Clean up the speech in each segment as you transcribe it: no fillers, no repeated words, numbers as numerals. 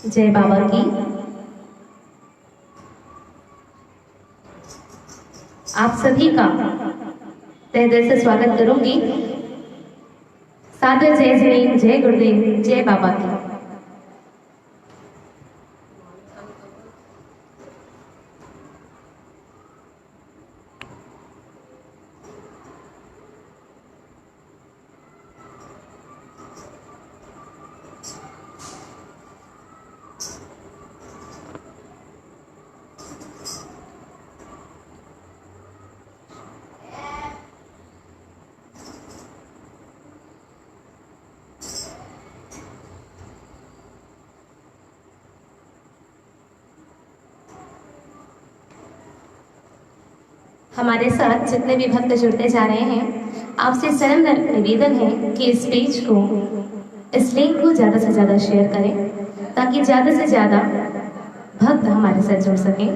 जय बाबा की। आप सभी का तहे दिल से स्वागत करूंगी। सादर जय जय जय गुरुदेव जय बाबा की। हमारे साथ जितने भी भक्त जुड़ते जा रहे हैं, आपसे सरल निवेदन है कि इस पेज को, इस लिंक को ज़्यादा से ज़्यादा शेयर करें ताकि ज़्यादा से ज़्यादा भक्त हमारे साथ जुड़ सकें।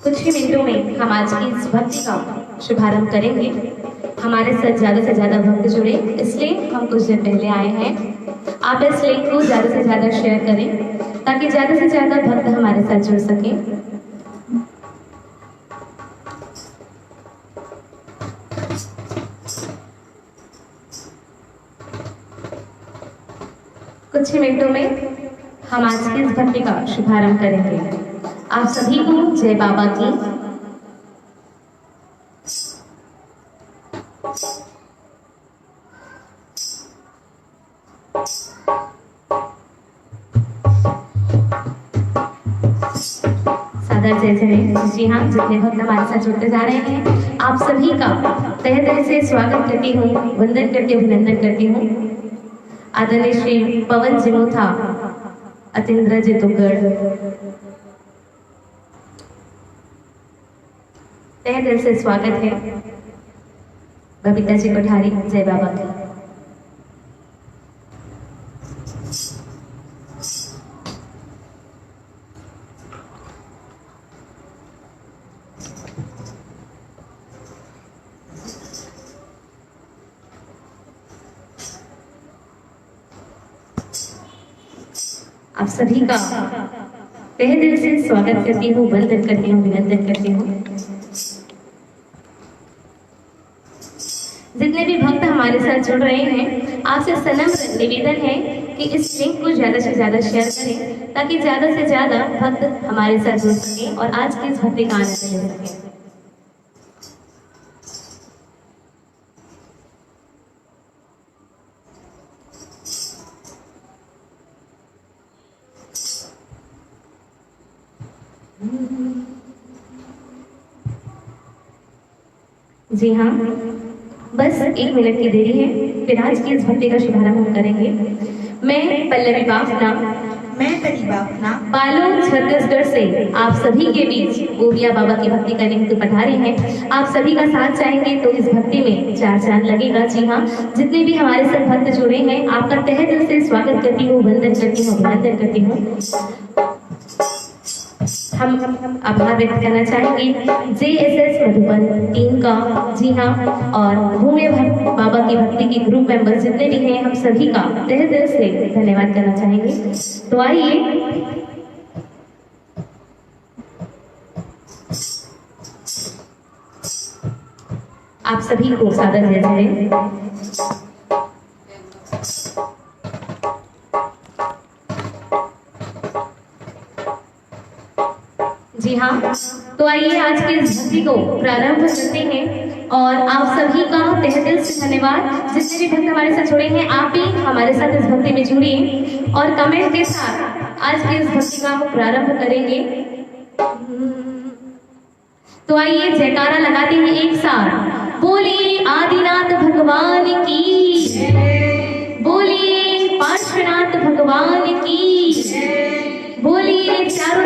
कुछ ही मिनटों में हम आज की इस भक्ति का शुभारंभ करेंगे। हमारे साथ ज़्यादा से ज़्यादा भक्त जुड़े, इसलिए हम कुछ दिन पहले आए हैं। आप इस लिंक को ज़्यादा से ज़्यादा शेयर करें ताकि ज़्यादा से ज़्यादा भक्त हमारे साथ जुड़ सकें। कुछ ही मिनटों में हम आज की इस भक्ति का शुभारंभ करेंगे। आप सभी को जय बाबा की। सादर जय जय। जी हाँ, जितने भक्त हमारे साथ जुड़ते जा रहे हैं, आप सभी का तहे दिल से स्वागत करती हूँ, वंदन करती हूँ, अभिनंदन करती हूँ। आदरणीय श्री पवन जिमोथा अतिंद्र जी तुगड़, तहे दिल से स्वागत है। बबीता जी कोठारी, जय बाबा की। आप सभी का तहे दिल से स्वागत करती हूँ, वंदन करती हूँ, अभिनंदन करती हूँ। जितने भी भक्त हमारे साथ जुड़ रहे हैं, आपसे सनम्र निवेदन है कि इस लिंक को ज़्यादा से ज़्यादा शेयर करें ताकि ज़्यादा से ज़्यादा भक्त हमारे साथ जुड़ सकें और आज की इस भक्ति का आनंद ले सकें। जी हाँ, बस 1 मिनट की देरी है, फिर आज की इस भक्ति का शुभारंभ हम करेंगे। मैं पल्लवी बाफना, पालो छत्तीसगढ़ से आप सभी के बीच गोविया बाबा की भक्ति करने हेतु पधारे हैं। आप सभी का साथ चाहेंगे तो इस भक्ति में 4 चांद लगेगा। जी हाँ, जितने भी हमारे साथ भक्त जुड़े हैं, आपका तहे दिल से स्वागत करती हूँ, वंदन करती हूँ, अभिनंदन करती हूँ। हम आभार व्यक्त करना चाहेंगे JSS मधुबन टीम का, जी हाँ, और भूमि बाबा की भक्ति के ग्रुप मेंबर जितने भी हैं, हम सभी का तहे दिल से धन्यवाद करना चाहेंगे। तो आइए आप सभी को सादर जय जय। जी हाँ, तो आइए आज के इस भक्ति को प्रारंभ करते हैं और आप सभी का तहे दिल से धन्यवाद। जितने भी भक्त हमारे साथ जुड़े हैं, आप भी हमारे साथ इस भक्ति में जुड़िए और कमेंट के साथ आज के इस भक्ति का हम प्रारंभ करेंगे। तो आइए जयकारा लगाते हैं एक साथ, बोलिए आदिनाथ भगवान की, बोलिए पार्श्वनाथ भगवान की, बोलिए चारों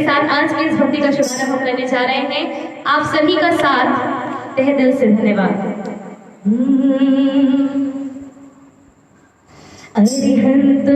साथ आज की इस भक्ति का शुभारंभ हम करने जा रहे हैं। आप सभी का साथ तहे दिल से धन्यवाद। अरिहंत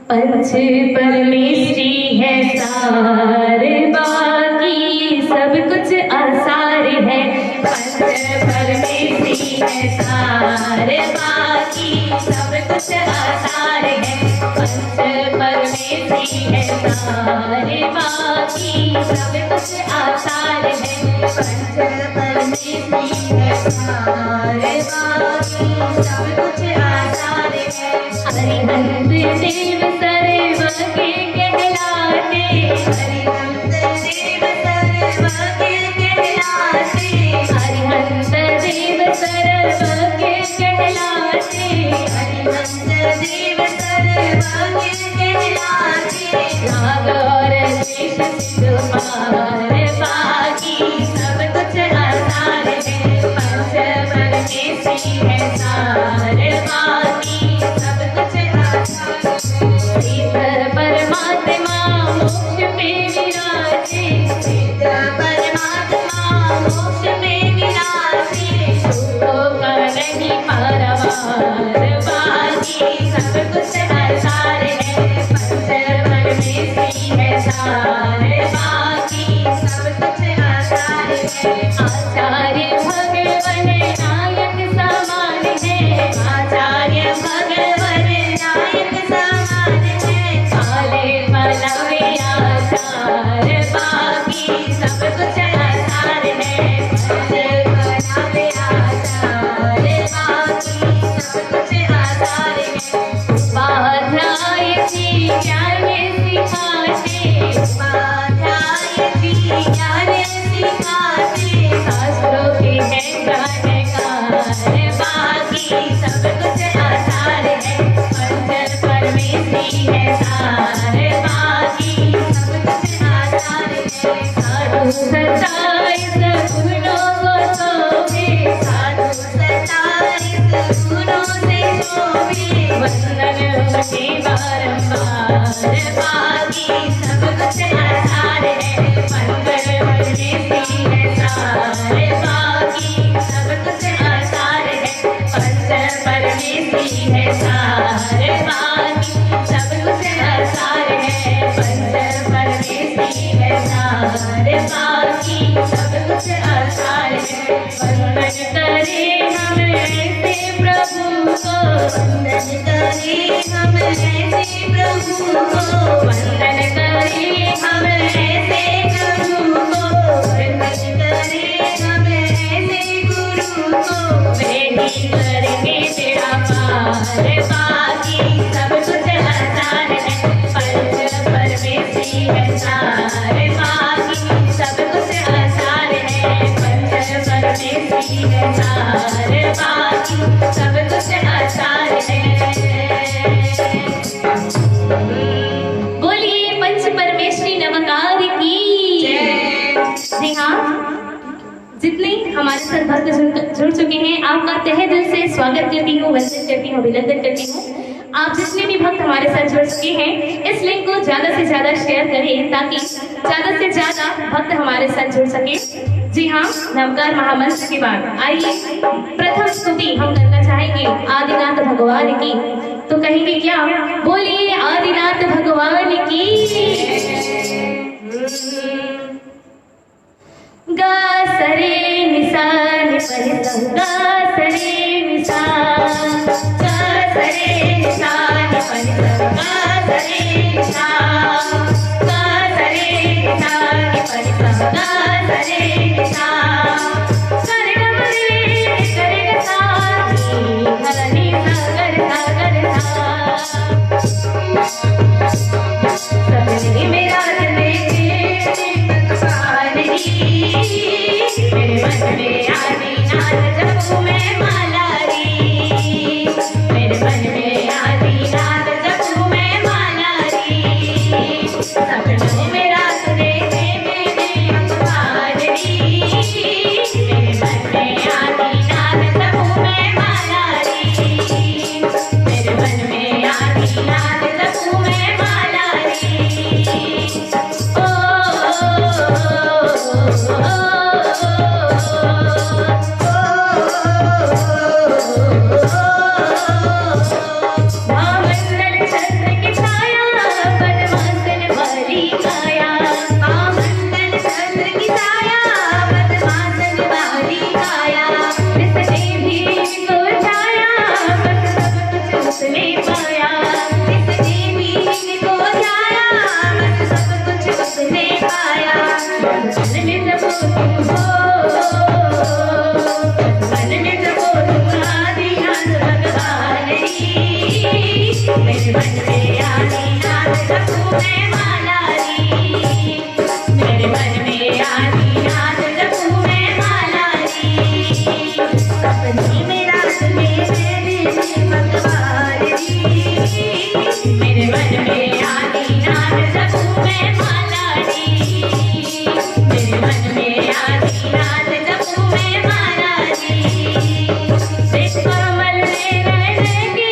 पंच परमेश्वरी है सारे, बाकी सब कुछ आसार है। पंच परमेश्वरी है सारे, बाकी सब कुछ आसार है। पंच परमेश्वरी है सारे, बाकी सब कुछ आसार है। पंच परमेश्वरी है सारे, बाकी सब कुछ आसार है। हरिहंस देव सर्व के कहलाते, हरिहंस देव सर्व के कहलाते, हरिहंस देव सर्व के कहलाते, हरिहंस देव सर्व के कहलाते। नाग और शेष सिंधु पार, बाकी सब कुछ आसार है। पंच परमेश्वरी है सारे, बाकी सब कुछ आसार है। सिद्ध परमात्मा मोक्ष में विराजे, सिद्ध परमात्मा मोक्ष में विराजे। झूठों का नहीं पारावार, बाकी सब कुछ आसार है। पंच परमेश्वरी है सारे, बाकी सब कुछ आसार है। आचार्य भगवन नायक समान है, आचार्य भगवन नायक समान है। काले पलवे आचार, बाकी सब कुछ आसार है। पंच पलवे आचार, बाकी सब कुछ आसार है। उपाध्याय जी ज्ञान सिखाते, उपाध्याय जी ज्ञान सिखाते। शास्त्रों के है जानकार, बाकी सब कुछ आसार है। पंच परमेश्वरी है सारे, बाकी सब कुछ आसार है। साधु 27 गुणों को शोभे, साधु 27 गुणों से शोभे। वंदन उनके बारंबार, बाकी सब कुछ आसार है। मंगल परमेश्वरी है सारे, बाकी सब कुछ आसार है। पंच परमेश्वरी है सारे, बाकी सब कुछ आसार है। पंच परमेश्वरी है सारे, बाकी सब कुछ आसार है। वंदन करे हम ऐसे प्रभु को, वंदन करे हम ऐसे प्रभु को, वंदन करे हम ऐसे प्रभु को, वंदन करे हम ऐसे गुरु को। वे ही करेंगे तेरा पार, बाकी सब कुछ आसार है। पंच परमेश्वरी है सारे, बाकी सब कुछ आसार है। पंच परमेश्वरी है सारे, बाकी सब कुछ आसार है। बोलिए पंच परमेश्वरी नमकार की जय। तहे दिल से स्वागत करती हूँ, वंदन करती हूँ, अभिनंदन करती हूँ। आप जितने भी भक्त हमारे साथ जुड़ चुके हैं, इस लिंक को ज्यादा से ज्यादा शेयर करें ताकि ज्यादा से ज्यादा भक्त हमारे साथ जुड़ सके। जी हाँ, नवकार महामंत्र के बाद आइए प्रथम स्तुति हम करना चाहेंगे आदिनाथ भगवान की। तो कहेंगे क्या? बोलिए आदिनाथ भगवान की। गा सरे निसा नि परि सा, गा सरे निसा, गा सरे निसा नि परि सा, गा सरे निसा, गा सरे निसा नि परि सा, गा सरे निसा, गर ग रे गर ग सा नी ध नि सा गर सा सपने मेरा मेरे मन में आदिनाथ जपू मैं माला री, मेरे मन में आदिनाथ जपू मैं माला री, सपनों में रात देखे मैंने अखबार री, मेरे मन में आदिनाथ जपू मैं माला री, मेरे मन में आदिनाथ जपू मैं माला री। मेरे मन में आदिनाथ जपू मैं माला री, मेरे मन में आदिनाथ जपू मैं माला री, सपने में रात में मैंने भगवान री, मेरे मन में आदिनाथ जपू मैं माला री, मेरे मन में आदिनाथ जपू मैं माला री। कमल में रहने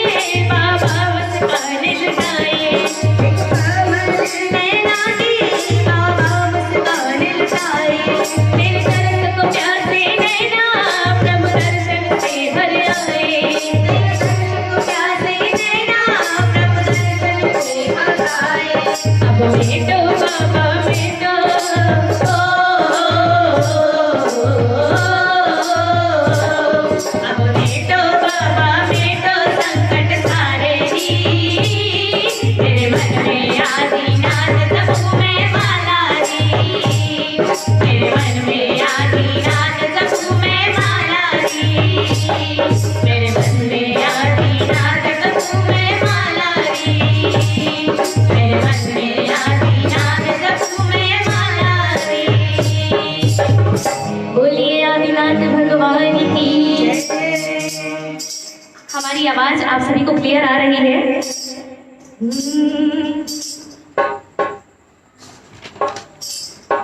बाबा मुस्कान लुटाए, कमल में नागी बाबा मुस्कान लुटाए, मेरे तरस को प्यासे नैना प्रभु दर्शन से भर आए, मेरे तरस को प्यासे नैना प्रभु दर्शन से भर आए। अब बेटो बाबा बेटो अब बेटो बाबा बेटो संकट सारे री, मेरे मन में आदिनाथ जपू मैं माला री, मेरे मन में आदिनाथ जपू मैं माला री, मेरे मन में आदिनाथ जपू मैं माला री, मेरे मन में आदिनाथ जपू मैं माला री। बोलिए आदिनाथ भगवान की। हमारी आवाज आप सभी को क्लियर आ रही है?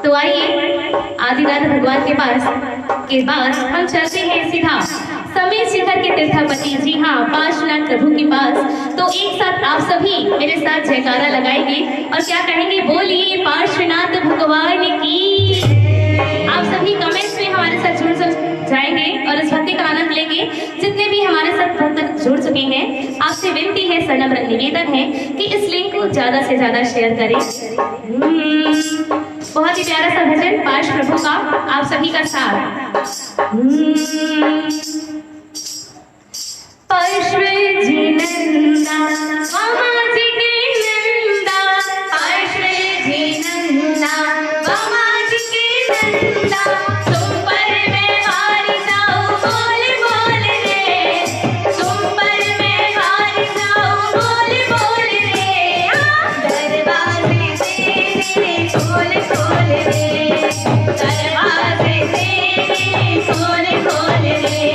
तो आइए आदिनाथ भगवान के बाद हम चलते हैं सीधा समीर शिखर के तीर्थपति, जी हाँ, पार्श्वनाथ प्रभु के पास। तो एक साथ आप सभी मेरे साथ जयकारा लगाएंगे और क्या कहेंगे? बोलिए पार्श्वनाथ भगवान की। आप सभी कमेंट्स में हमारे साथ जुड़ जाएंगे और इस भक्ति का आनंद लेंगे। जितने भी हमारे साथ भक्त जुड़ चुके हैं, आपसे विनती है, सनम्र निवेदन है कि इस लिंक को ज्यादा से ज्यादा शेयर करें। बहुत ही प्यारा सा भजन पार्श्व प्रभु का आप सभी का साथ। पार्श्व जी नंदा मामा जी के नंदा, पार्श्व जी नंदा मामा जी के नंदा, तुम पर मैं हार जाऊं बोल बोल रे, तुम पर मैं हार जाऊं बोल बोल रे, दरवाजे तेरे खोल खोल रे, दरवाजे तेरे खोल खोल रे,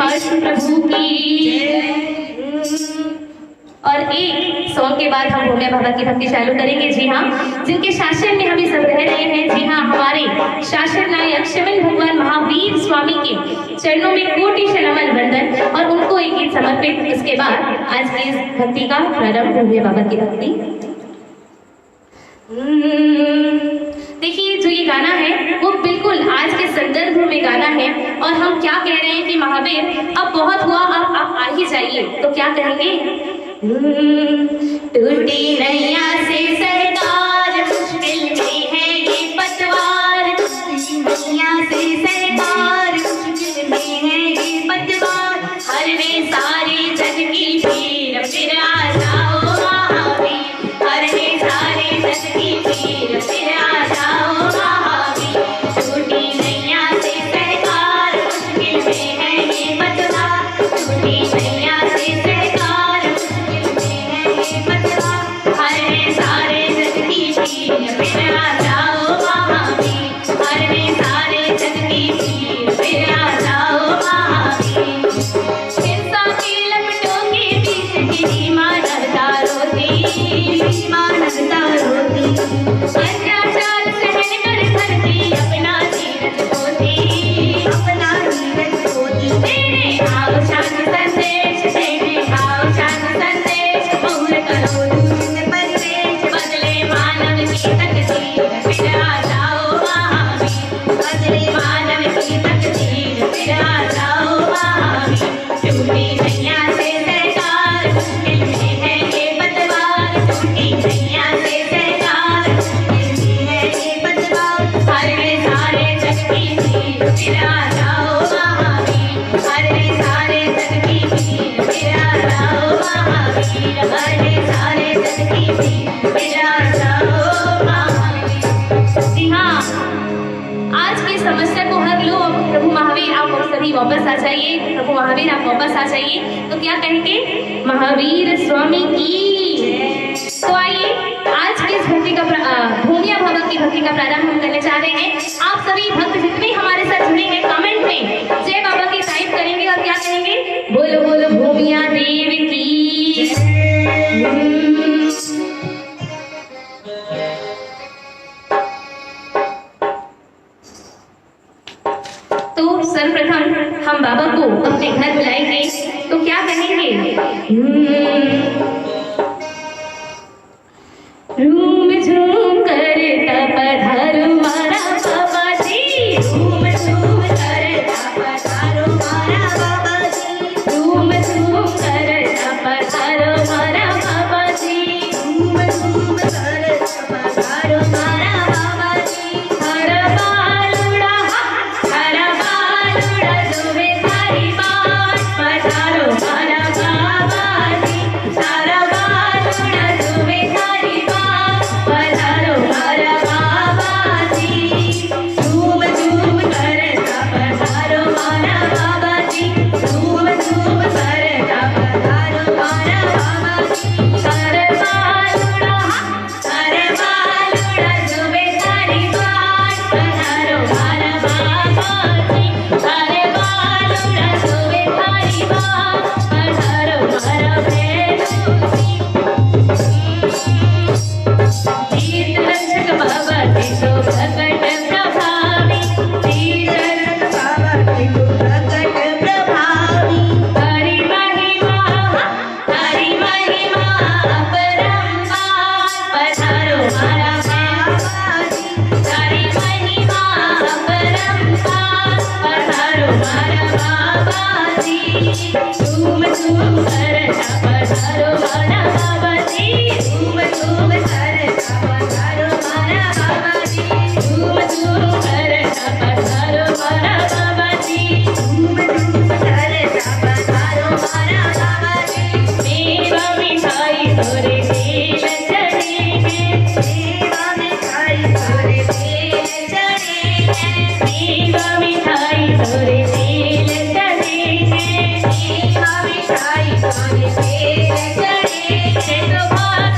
कृपाशु प्रभु की। और एक सॉन्ग के बाद हम भोमिया बाबा की भक्ति चालू करेंगे। जी हाँ, जिनके शासन में हम ये सब रह रहे हैं। जी हाँ, हमारे शासन नायक शिवन भगवान महावीर स्वामी के चरणों में कोटि नमन वंदन और उनको एक गीत समर्पित। इसके बाद आज की इस भक्ति का प्रारंभ भोमिया बाबा की भक्ति। देखिए, जो ये गाना है वो बिल्कुल आज के संदर्भ में गाना है। और हम क्या कह रहे हैं कि महावीर अब बहुत हुआ, अब आप आ ही जाइए। तो क्या कहेंगे? टूटी नैया से सरकार, मुश्किल में है ये पतवार। टूटी नैया से सरकार, मुश्किल में है ये पतवार। हर में सारे जग की पीर, फिर आ जाओ महावीर। हर में सारे जग की पीर, फिर आ जाओ महावीर। टूटी नैया से सरकार, मुश्किल में है ये पतवार। टूटी नैया से सरकार, मुश्किल में है ये पतवार। हर में सारे जग की पीर, फिर आ जाओ महावीर। हर में सारे जग की पीर, फिर आ जाओ महावीर। हिंसा की लपटों के बीच गिरी मानवता रोती, मानवता रोती। अत्याचार सहन कर धरती अपना धीरज खोती, अपना धीरज खोती। तेरे आओ शांत संदेश, तेरे आओ शांत संदेश। मौन करो दूषित परिवेश, बदले मानव की तकदीर, फिर आ जाओ महावीर। बदले मानव की तकदीर, फिर आ जाओ महावीर। टूटी नैया से सरकार, मुश्किल में है ये पतवार। टूटी नैया से सरकार, मुश्किल में है ये पतवार। हर में सारे जग की पीर, फिर आ जाओ महावीर। हर में सारे जग की पीर, फिर आ जाओ महावीर। हर में सारे जग की पीर, फिर आ जाओ महावीर। जी हाँ, आज की समस्या को हर लो। प्रभु महावीर आप सभी वापस आ जाइए। प्रभु महावीर आप वापस आ जाइए। तो क्या कहेंगे? महावीर स्वामी की। तो आइए, आज की इस भक्ति का भोमिया बाबा की भक्ति का प्रारंभ हम करने जा रहे हैं। आप सभी भक्त जितने हमारे साथ जुड़ेंगे, कमेंट में जय बाबा की टाइप करेंगे और क्या कहेंगे? बोलो बोलो भोमिया देव की। तो सर्वप्रथम हम बाबा को अपने घर बुलाएंगे। तो क्या कहेंगे? रूम झूम करता पधारो मारा बाबा जी। रूम झूम करता पधारो मारा बाबा जी। रूम झूम करता पधारो मारा बाबा जी। रूम झूम करता पधारो मारा बाबा जी। हर बालुड़ा दुबे सारी बात, पधारो मारा बाबा जी। हर बालुड़ा दुबे सारी बात, पधारो मारा बाबा जी। झूम झूम करता पधारो मारा बाबा जी। झूम झूम करता पधारो मारा बाबा जी। हर बालुड़ा दुबे सारी बात, पधारो मारा बाबा जी। हर बालुड़ा दुबे सारी बात, पधारो मारा भैरू जी। तीर्थ रक्षक बाबा देखो प्रकट प्रभावी। तीर्थ रक्षक बाबा देखो प्रकट प्रभावी। हरि महिमा अपरंपार, पधारो मारा बाबा जी। हरि महिमा अपरंपार, पधारो मारा बाबा जी। झूम झूम करता पधारो मारा बाबा जी। झूम झूम करता पधारो मारा बाबा जी। झूम झूम करता पधारो मारा बाबा जी। झूम झूम करता पधारो मारा बाबा जी। मेवा मिठाई तोरे तेल चढ़ेंगे। मेवा मिठाई तोरे तेल चढ़ेंगे। मेवा मिठाई तोरे तेल चढ़ेंगे। मेवा मिठाई तोरे तेल चढ़ेंगे। तो बात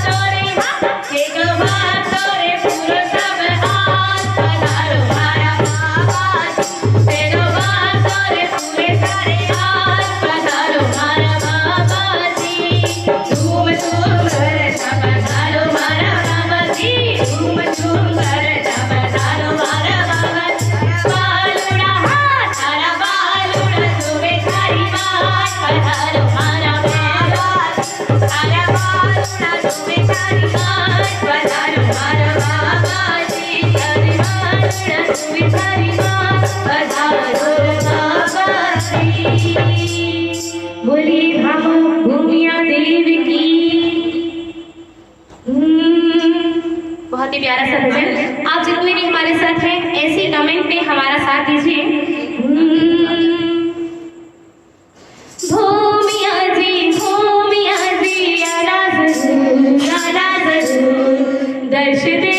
तोरे पूरो सब हाथ, पधारो मारा बाबा जी। तेरो बात तोरे पूरे सारे हाथ, हरि माँ पधारो बाबा बोले भामा भूमिया देव की। बहुत ही प्यारा सा भजन। आप जितने भी हमारे साथ हैं ऐसे कमेंट पे हमारा साथ दीजिए। भूमिया जी आना जरूर दर्श दे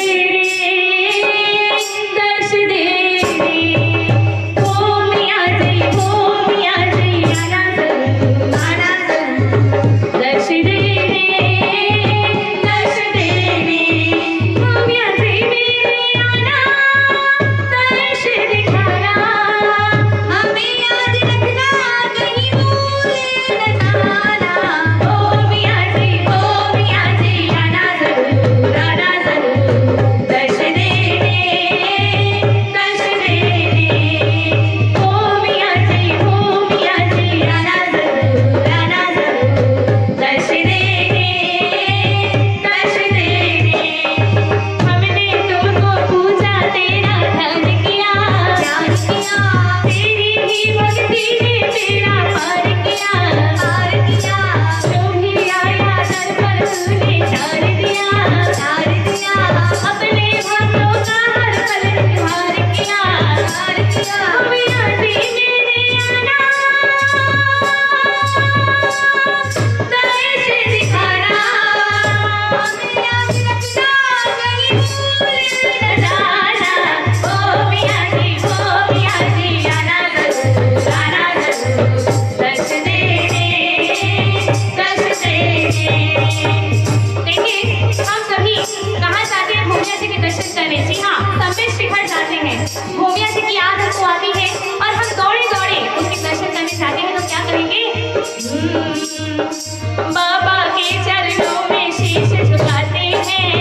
बाबा के चरणों में शीश झुकाते हैं,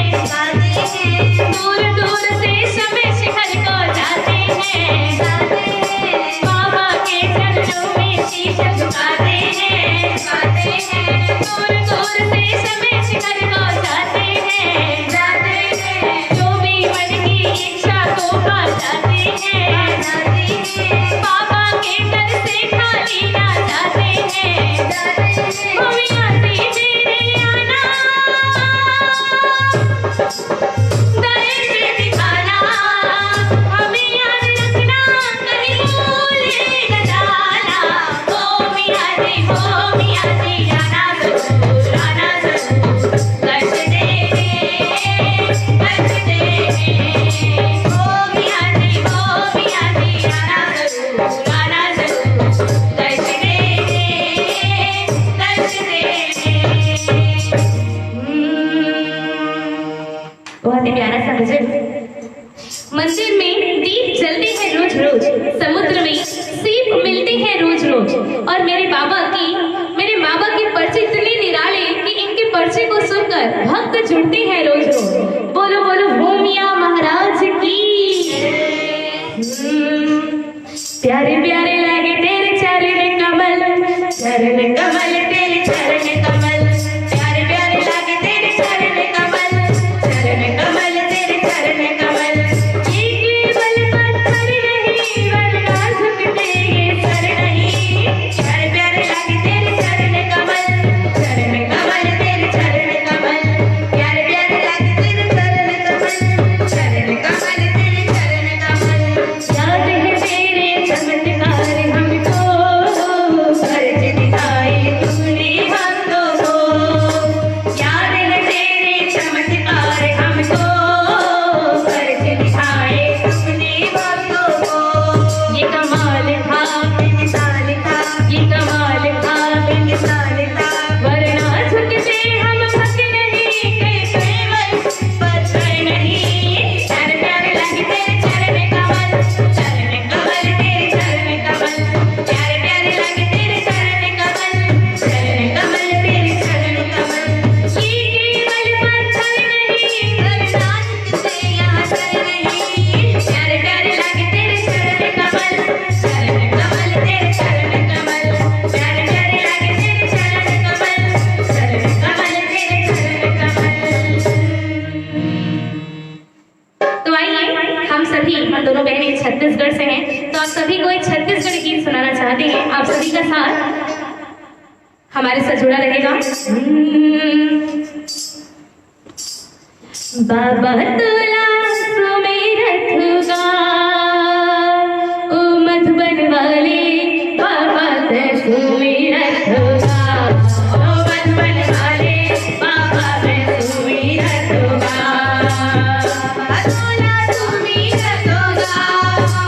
दूर दूर से समय शिखर को जाते हैं, बाबा के चरणों में शीश झुकाते हैं, दूर दूर से समय शिखर को जाते हैं, जो भी मन की इच्छा को पा जाते हैं, बाबा के दर से खाली ना जाते हैं। भूमिया जी मेरे आना दर्श दिखाना, हमें याद रखना कहीं भूल न जाना। भूमिया जी आना जरूर दर्श देने भूमिया जी आना जरूर दर्श बहुत ही प्यारा सा भजन। मंदिर में दीप जलते हैं रोज रोज, समुद्र में सीप मिलते हैं रोज रोज, और मेरे बाबा की पर्चे इतने निराले कि इनके पर्चे को सुनकर भक्त जुड़ते हैं रोज रोज। बोलो बोलो भूमिया महाराज की। प्यारे प्यारे लगे तेरे चरण कमल तेरे चरण कमल, प्यारे प्यारे लगे तेरे चरण कमल तेरे चरण कमल। ये केवल पत्थर नहीं वरना झुकते ये सर नहीं, प्यारे प्यारे लगे तेरे चरण कमल तेरे चरण कमल, प्यारे प्यारे लगे तेरे चरण कमल तेरे चरण कमल। याद है तेरे चमत्कार हमको, अर्ज दिखाए तुमने दोनों बहनें छत्तीसगढ़ से हैं, तो आप सभी को एक छत्तीसगढ़ी गीत सुनाना चाहते हैं। आप सभी का साथ हमारे साथ जुड़ा रहेगा। बाबा तुला सुमेरत होगा ओ मधुबन वाले, बाबा ते सुमेरत होगा ओ मधुबन वाले, बाबा ते सुमेरत होगा। बाबा तुला सुमेरत होगा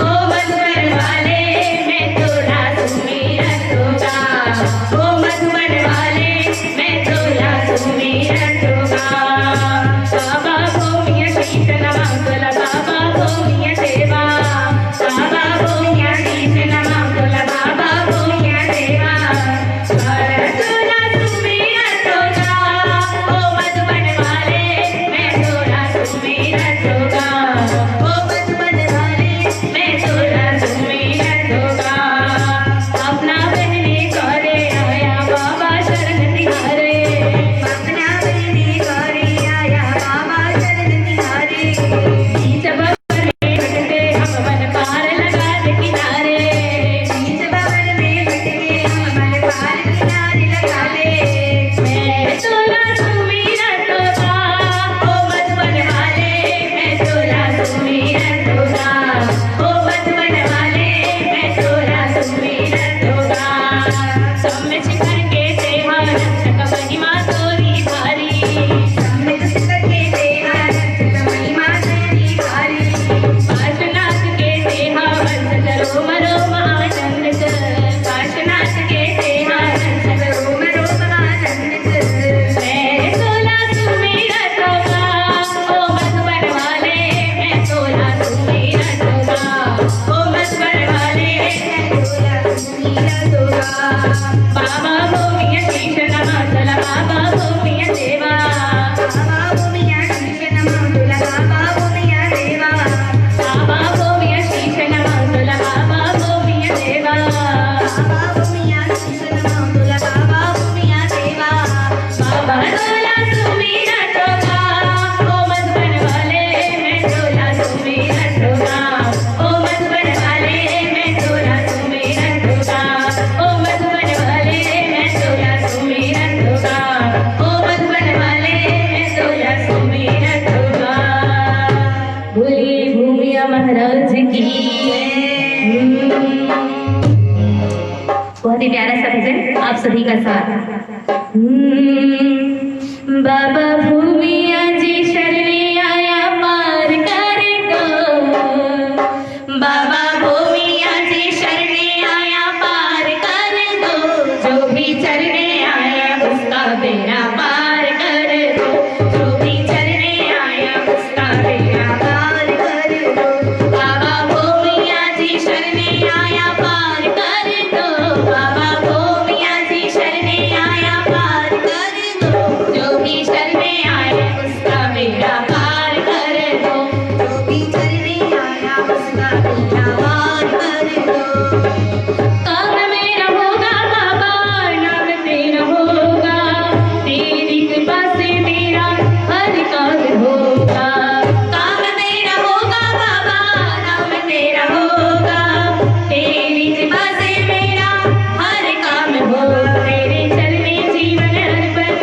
ओ मधुबन वाले, मैं तुला सुमेरत होगा ओ मधुबन वाले, मैं तुला सुमेरत होगा। बाबा भूमिया शीश नमा तुला, बाबा भूमिया देवा, बाबा भूमिया शीश नमा तुला, बाबा भूमिया देवा। तुला सुमेरत होगा ओ मधुबन वाले, मैं तुला सुमेरत होगा ओ मधुबन वाले, मैं तुला सुमेरत होगा। अपना बहने करे आया बाबा शरण तिहारे, अपना बहने करे आया बाबा शरण तिहारे। बीच बबर में भटके हम मन पार लगा दे किनारे, बीच बबर में भटके हम मन पार किनारे लगा ले। मैं तुला सुमेरत होगा ओ मधुबन वाले, मैं तुला सुमेरत होगा ओ मधुबन वाले, मैं तुला सुमेरत होगा। सम्मित शिखर के सेवा रक्षक महिमा तोरी भारी, सम्मित शिखर के सेवा रक्षक महिमा तोरी भारी। काशनाथ के सेवा वंश रोम रोम आनंदित, काशनाथ के सेवा वंश रोम रोम आनंदित। मैं तुला सुमेरत होगा ओ मधुबन वाले, मैं तुला सुमेरत होगा ओ मधुबन वाले, मैं तुला सुमेरत होगा। बाबा भूमिया शीश नमा तुला, बाबा भूमिया देवा, बाबा भूमिया शीश नमा तुला, बाबा भूमिया देवा। बाबा भूमिया शीश नमा तुला, बाबा भूमिया देवा, बाबा भूमिया शीश नमा तुला, बाबा भूमिया देवा। बाबा तुला सुमेरत होगा ओ मधुबन वाले, मैं तुला सुमेरत होगा ओ मधुबन वाले, मैं तुला सुमेरत होगा ओ मधुबन वाले, मैं तुला सुमेरत होगा ओ मधुबन वाले, मैं तुला सुमेरत होगा। बोलिए भूमिया महाराज की। बहुत ही प्यारा सा भजन आप सभी का साथ। बाबा भूमिया जी शरणे आया पार कर दो, बाबा भूमिया जी शरणे आया पार कर दो। जो भी चरणे आया उसका बेड़ा पार कर दो, जो भी चरणे आया उसका बेड़ा पार कर दो। बाबा भूमिया जी शरणे आया पार कर दो, बाबा भूमिया जी शरणे आया पार कर दो। जो भी शरणे आया उसका बेड़ा पार कर दो, जो भी शरणे आया उसका बेड़ा पार कर दो। काम मेरा होगा बाबा, नाम तेरा होगा, तेरी कृपा से मेरा हर काम होगा। काम मेरा होगा बाबा, नाम तेरा होगा, तेरी कृपा से मेरा हर काम होगा। तेरे चलने जीवन अर्पण,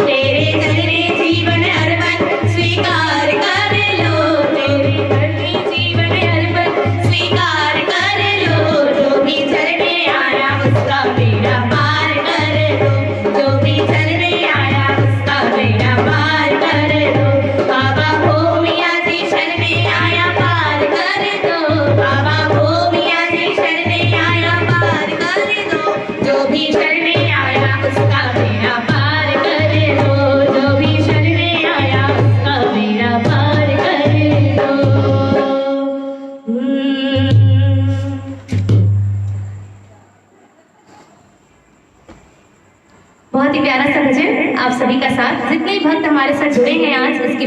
तेरे चलने जीवन अर्पण स्वीकार कर लो, तेरे चलने जीवन अर्पण स्वीकार कर लो। जो भी चलने आया उसका बेड़ा पार कर दो, जो भी चलने आया उसका बेड़ा पार कर दो। बाबा भूमिया जी शरणे आया पार कर दो, बाबा भूमिया जी शरणे आया पार कर दो। जो भी शरणे आया उसका बेड़ा पार कर दो, जो भी शरणे आया उसका बेड़ा पार कर दो। बहुत ही प्यारा सा भजन आप सभी का साथ। जितने भक्त हमारे साथ जुड़े हैं आज की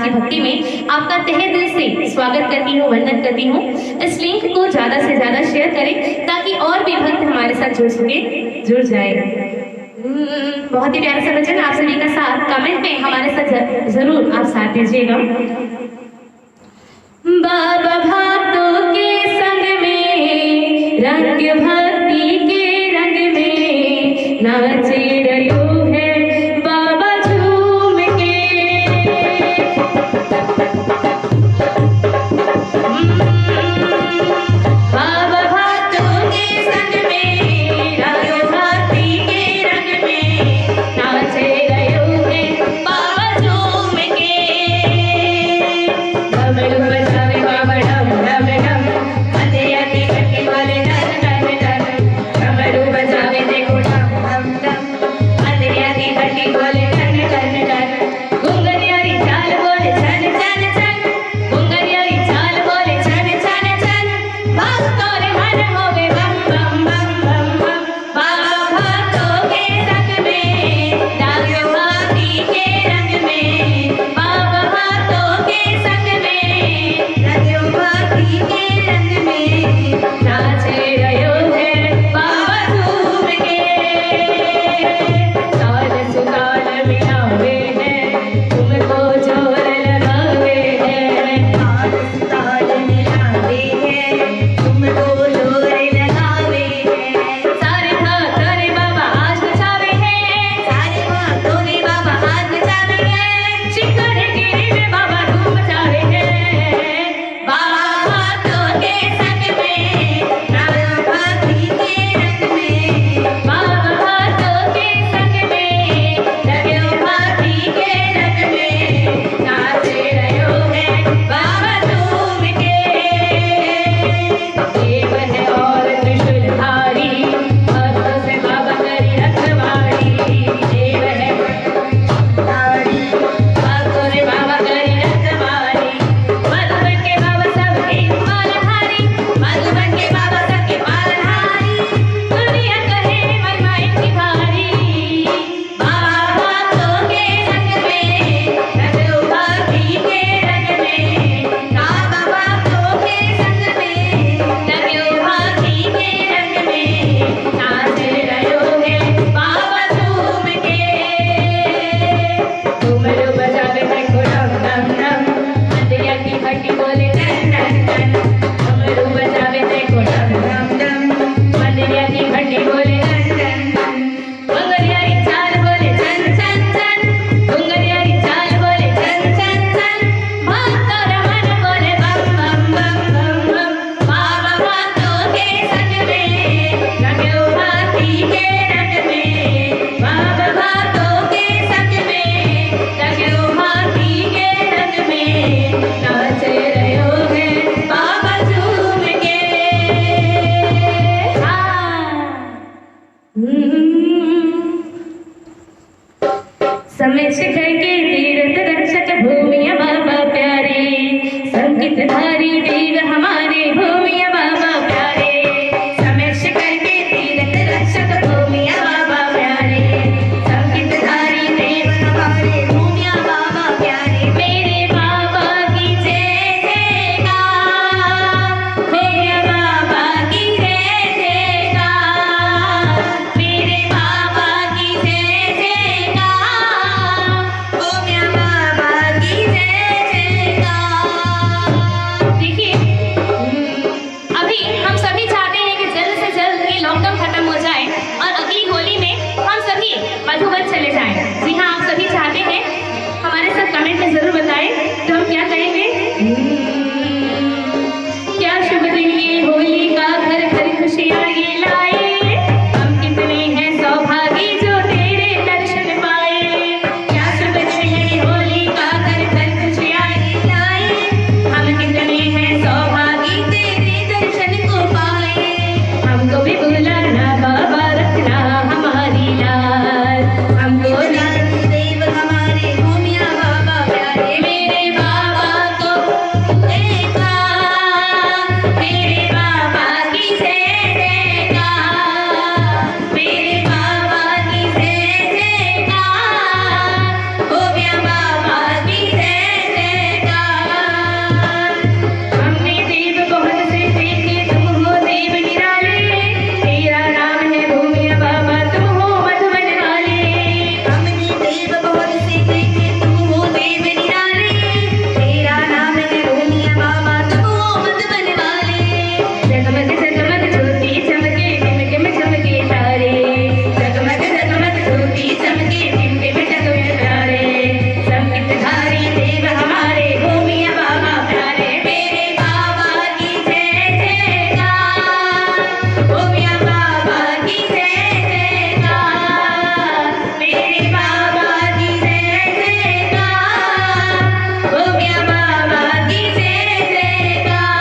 भक्ति में, आपका तहे दिल से स्वागत करती हूँ, वंदन करती हूँ। इस लिंक को ज्यादा से ज्यादा शेयर करें ताकि और भी भक्त हमारे साथ जुड़ जाए। बहुत ही प्यारा सा भजन आप सभी का साथ। कमेंट में हमारे साथ जरूर आप साथ दीजिएगा। देव हमारे भूमिया बाबा प्यारे, समक्ष करके तीरथ रक्षक भूमिया बाबा प्यारे, संगीतधारी देव हमारे भूमिया बाबा प्यारे। मेरे बाबा की जय जयकार, मेरे बाबा की जय जयकार, मेरे बाबा की जय जयकार, भूमिया बाबा की जय जयकार। देखिए, अभी हम सभी चाहते हैं कि जल्द से जल्द ये लॉकडाउन खत्म हो जाए और अगली होली में हम सभी मधुबन चले जाएं। जी हाँ, आप सभी चाहते हैं, हमारे साथ कमेंट में जरूर बताएं। तो हम क्या कहेंगे? क्या शुभ दिन ये होली का, घर घर खुशियाँ ये लाए, हम कितने हैं सौभागी जो तेरे दर्शन पाए। क्या शुभ दिन ये होली का, घर घर खुशियाँ ये लाए, हम कितने हैं सौभागी तेरे दर्शन को पाए। हमको भी बुलाना बाबा, रखना हमारी लाज, हमको देव हमारे भूमिया बाबा प्यारे। मेरे बाबा को देखा, मेरे बाबा की जय जयकार, मेरे बाबा की जय जयकार, भूमिया बाबा की जय जयकार। हमने देव बहुत से देखे, तुम हो देव निराले, तेरा नाम है भूमिया बाबा, तुम हो मधुबन वाले। हमने देव बहुत से देखे, तुम हो देव निराले, तेरा नाम है भूमिया बाबा, तुम हो मधुबन वाले। जगमग जगमग ज्योति चमके, टिम टिम चमके तारे, जगमग जगमग ज्योति चमके, टिम टिम चमके तारे, संगीतधारी देव हमारे भूमिया बाबा प्यारे। मेरे बाबा की जय जयकार, भूमिया बाबा की जय जयकार, मेरे बाबा की जय जयकार, भूमिया बाबा की जय जयकार,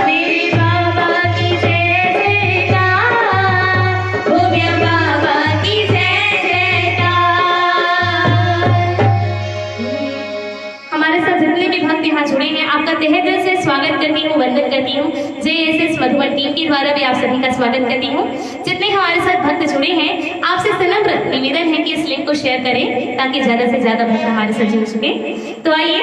मेरे बाबा की जय जयकार, भूमिया बाबा की जय जयकार। हमारे साथ जितने भी भक्त यहाँ जुड़े हैं, आपका तहे दिल से स्वागत करती हूँ, वंदन करती हूँ। JSS मधुबन टीम के द्वारा भी आप सभी का स्वागत करती हूँ। जितने हमारे साथ भक्त जुड़े हैं, आपसे विनम्र निवेदन है कि इस लिंक को शेयर करें ताकि ज्यादा से ज्यादा भक्त हमारे साथ जुड़ सके। तो आइए,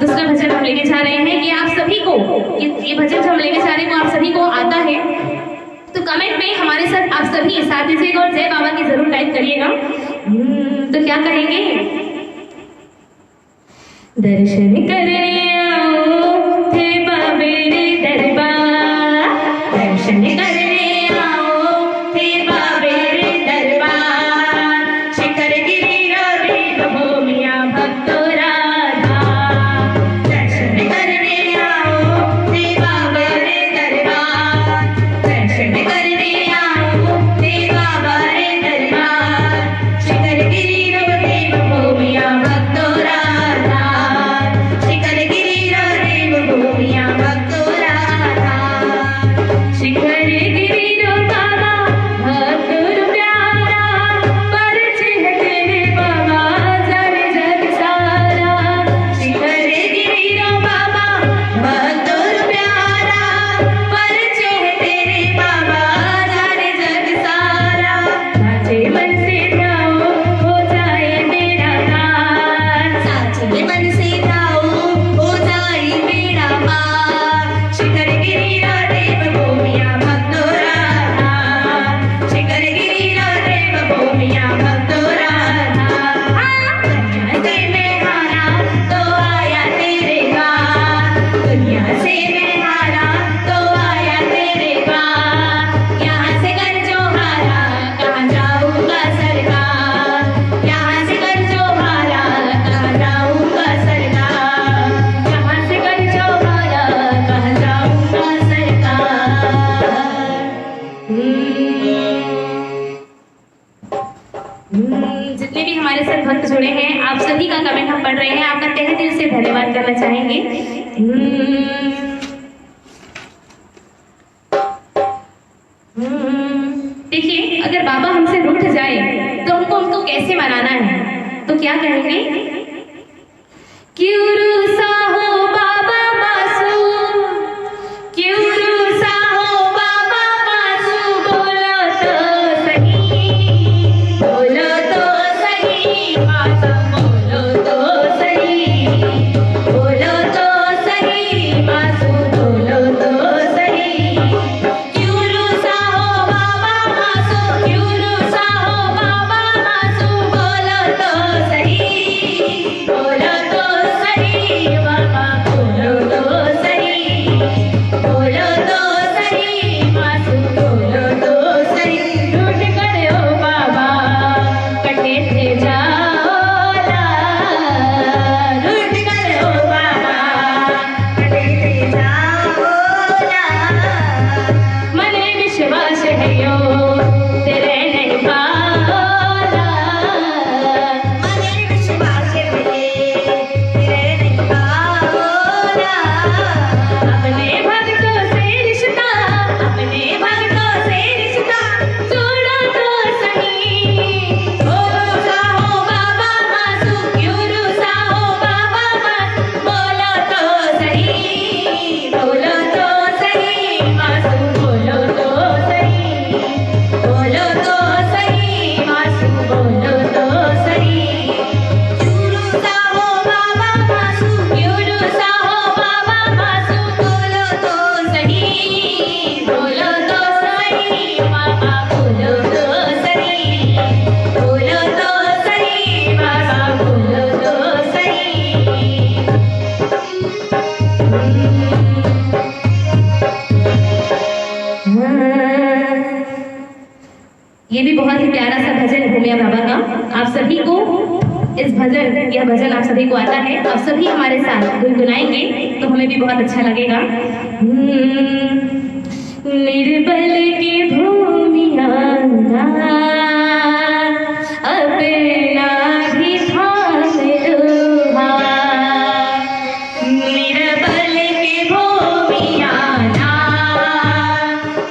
दूसरा भजन हम लेके जा रहे हैं कि आप सभी को, ये भजन जो हम लेके जा रहे हैं वो आप सभी को आता है तो कमेंट में हमारे साथ आप सभी साथ दीजिएगा और जय बाबा की जरूर टाइप करिएगा। तो क्या कहेंगे? दर्शन करने आओ थे बाबेरे दरबार, दर्शन करने आओ थे बाबेरे दरबार, शिखर गिरिरा देव भूमिया भक्तो राधा। दर्शन करने आओ थे बाबेरे दरबार, दर्शन करने आओ थे बाबेरे दरबार, शिखर गिरिरा देव भूमिया भक्तो राधा, शिखर गिरिरा देव भूमिया भक्तो राधा, शिखर गिरिरो बाबा भक्तुर प्यारा, परिचय है तेरे बाबा जाने जग सारा। शिखर गिरिरो बाबा भक्तुर प्यारा, परिचय है तेरे बाबा जाने जग सारा। साचे मन से जाओ हो जाए मेरा पार, साचे मन से जाओ हो जाए मेरा पार, शिखर गिरिरा देव भूमिया भक्तो राधा, शिखर गिरिरा देव भूमिया भक्तो राधा। दुनिया से मैं हारा तो आया तेरे द्वार, दुनिया से मैं हारा तो आया तेरे द्वार, यहाँ से कर जो हारा कहाँ जाऊंगा सरकार, यहाँ से कर जो हारा कहाँ जाऊंगा सरकार, यहाँ से कर जो हारा कहाँ जाऊंगा सरकार। जितने भी हमारे साथ भक्त जुड़े हैं, आप सभी का कमेंट हम पढ़ रहे हैं, आपका तहे दिल से धन्यवाद करना चाहेंगे। देखिए, अगर बाबा हमसे रूठ जाए तो हमको कैसे मनाना है, तो क्या कहेंगे? क्यों रूसा हो बाबा मासूम ये भी बहुत ही प्यारा सा भजन भूमिया बाबा का। आप सभी को इस भजन, यह भजन आप सभी को आता है, आप सभी हमारे साथ गुनगुनाएंगे तो हमें भी बहुत अच्छा लगेगा। निर्बल के भूमिया अपना भी थाम लोहा, निर्बल के भूमिया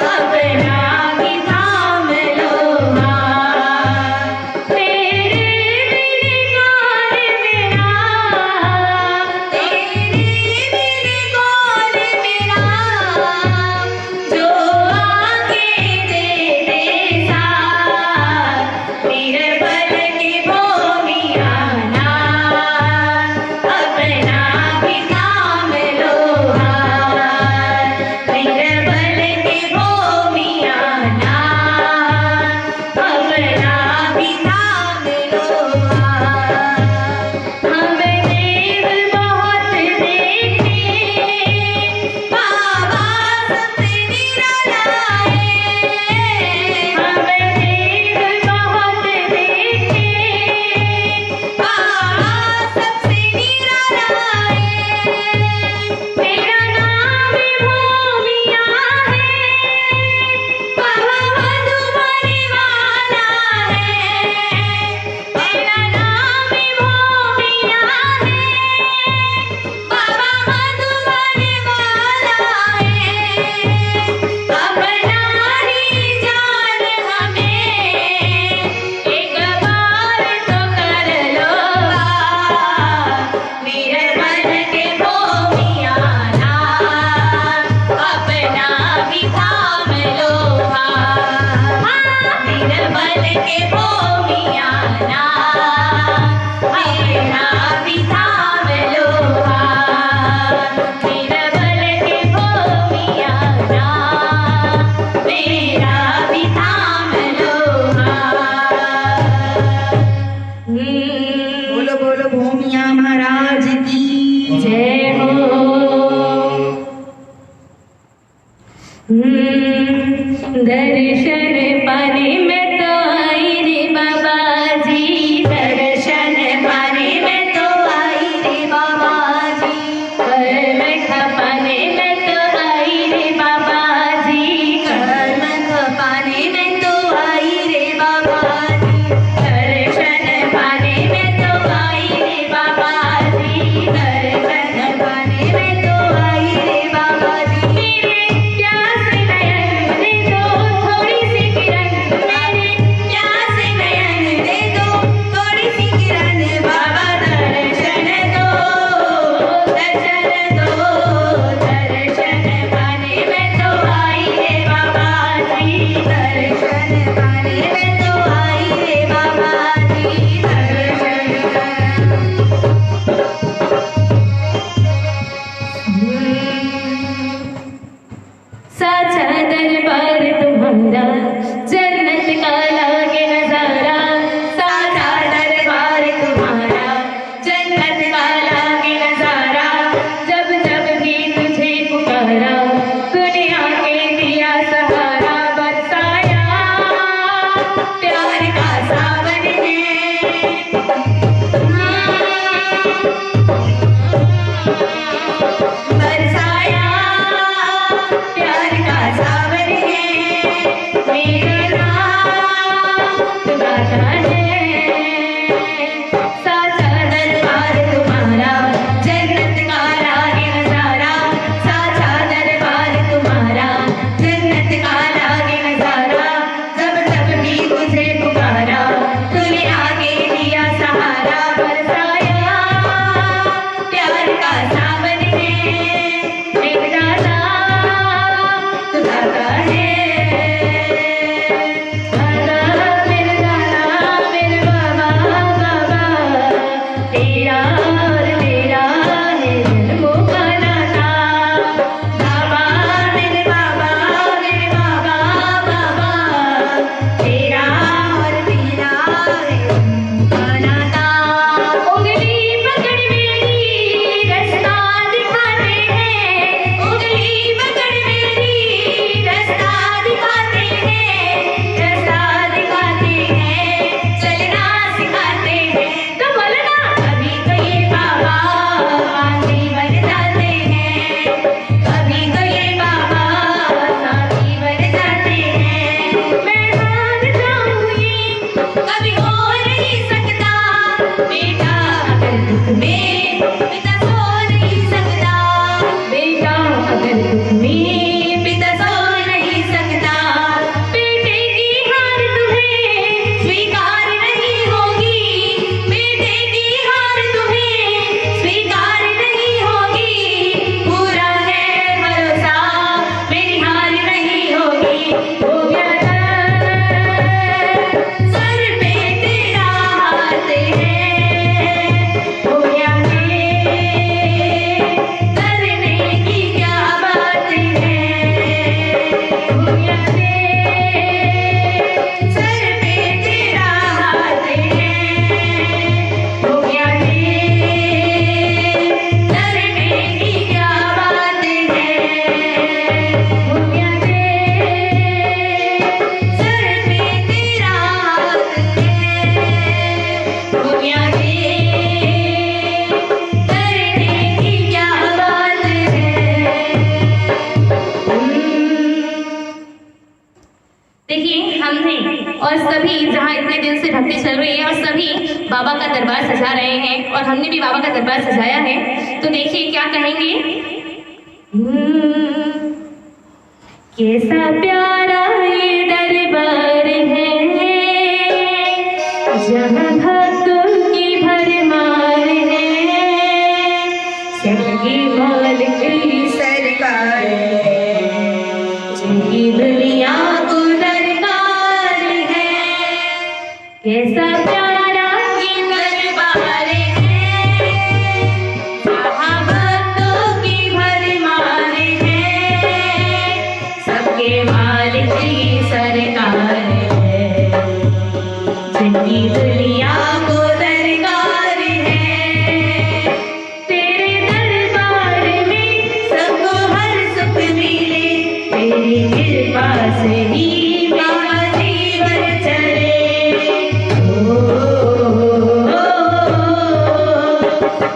अपना भी थाम लोहा, तेरे बिन कौन मेरा, तेरे बिन कौन मेरा, जो आके दे दे साथ, निर्बल के भूमिया अपना भी थाम लोहा, निर्बल के भूमिया अपना भी थाम लोहा। हम देव बहुत देखे, बाबा सबसे निरालाए, हम देव बहुत देखे, बाबा सबसे निरालाए, तेरा नाम भूमिया है, बाबा मधुबनी वाला है, तेरा नाम भूमिया है, बाबा मधुबनी वाला है, अपना ही जान हमें एक बार तो कर लो, निर्बल के भूमिया अपना भी थाम लोहा, निर्बल के भूमिया अपना भी थाम लोहा, निर्बल के भूमिया मेरा भी थाम लोहा। बोलो बोलो भूमिया महाराज की जय हो। दर्शन पाने में तो आई रे बाबा जी, दर्शन पाने में तो आई रे बाबा जी, कर्म खपाने में तो आई रे बाबा जी, कर्म खपाने में तो आई रे बाबा जी, दर्शन पाने में तो आई रे बाबा जी, दर्शन पाने में तो आई रे बाबा जी, मेरे प्यास नयन दे दो थोड़ी सी किरण, मेरे प्यास नयन दे दो थोड़ी सी किरण, बाबा दर्शन दो, दर्शन दो, दर्शन पाने में तो आई रे बाबा जी, दर्शन पाने में तो आई रे बाबा जी, दर्शन साचा दरबार तुम्हारा जन्नत का लागे नजारा, साचा दरबार तुम्हारा जन्नत का लागे नजारा, जब जब भी तुझे पुकारा दुनिया के दिया सहारा, बरसाया प्यार का सावन है, बरसाया प्यार का सावन है, मगर दुख में पिता सो नहीं सकता। बेटे की हार तुम्हें स्वीकार नहीं होगी, बेटे की हार तुम्हें स्वीकार नहीं होगी। पूरा है भरोसा मेरी हार नहीं होगी। हो गया सर पे तेरा हाथ है, हो गया करने की क्या बात है, हो गया सर पे तेरा हाथ है, हो गया करने की क्या बात है, हो गया सर पे तेरा हाथ है, हो गया करने की क्या बात है। देखिए हमने और सभी जहाँ इतने दिन से भक्ति चल रही है और सभी बाबा का दरबार सजा रहे हैं और हमने भी बाबा का दरबार सजाया है, तो देखिए क्या कहेंगे। कैसा प्यारा ये दरबार है, जहाँ भक्तों की भरमार है, सबकी मालिक की सरकार जिनकी दुनिया को दरकार है। कैसा प्यारा ये दरबार है, जहाँ भक्तों की भरमार है, सबके मालिक की सरकार है, जिनकी दुनिया को दरकार है। तेरे दरबार में सबको हर सुख मिले, तेरी कृपा से ही मेरा जीवन चले।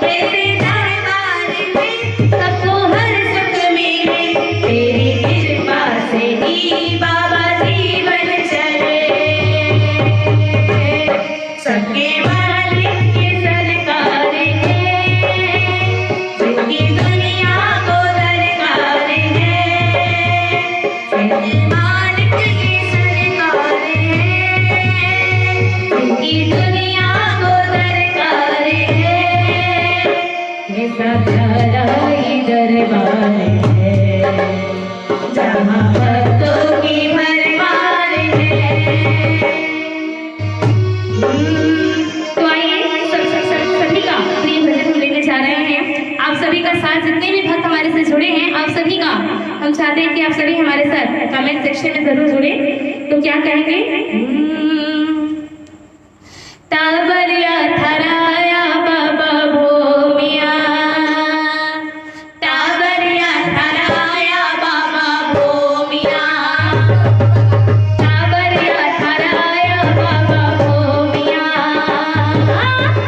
तेरे दरबार में सबको हर सुख मिले, तेरी कृपा से ही बाबा जीवन चले। सबके मालिक की सरकार है, जिनकी दुनिया को दरकार है, सबके मालिक की सरकार है, जिनकी दुनिया को दरकार है। ऐसा प्यारा ये दरबार है, जहाँ भक्तों की भरमार है। तो आइए सभी का प्रिय भजन हम लेने जा रहे हैं। आप सभी का साथ, जितने भी भक्त हमारे से जुड़े हैं, आप सभी का हम चाहते हैं कि आप सभी हमारे साथ कमेंट सेक्शन में जरूर जुड़े। तो क्या कहेंगे। ताबरिया थराया बाबा भोमिया, ताबरिया थराया बाबा भोमिया, ताबरिया थराया बाबा भोमिया,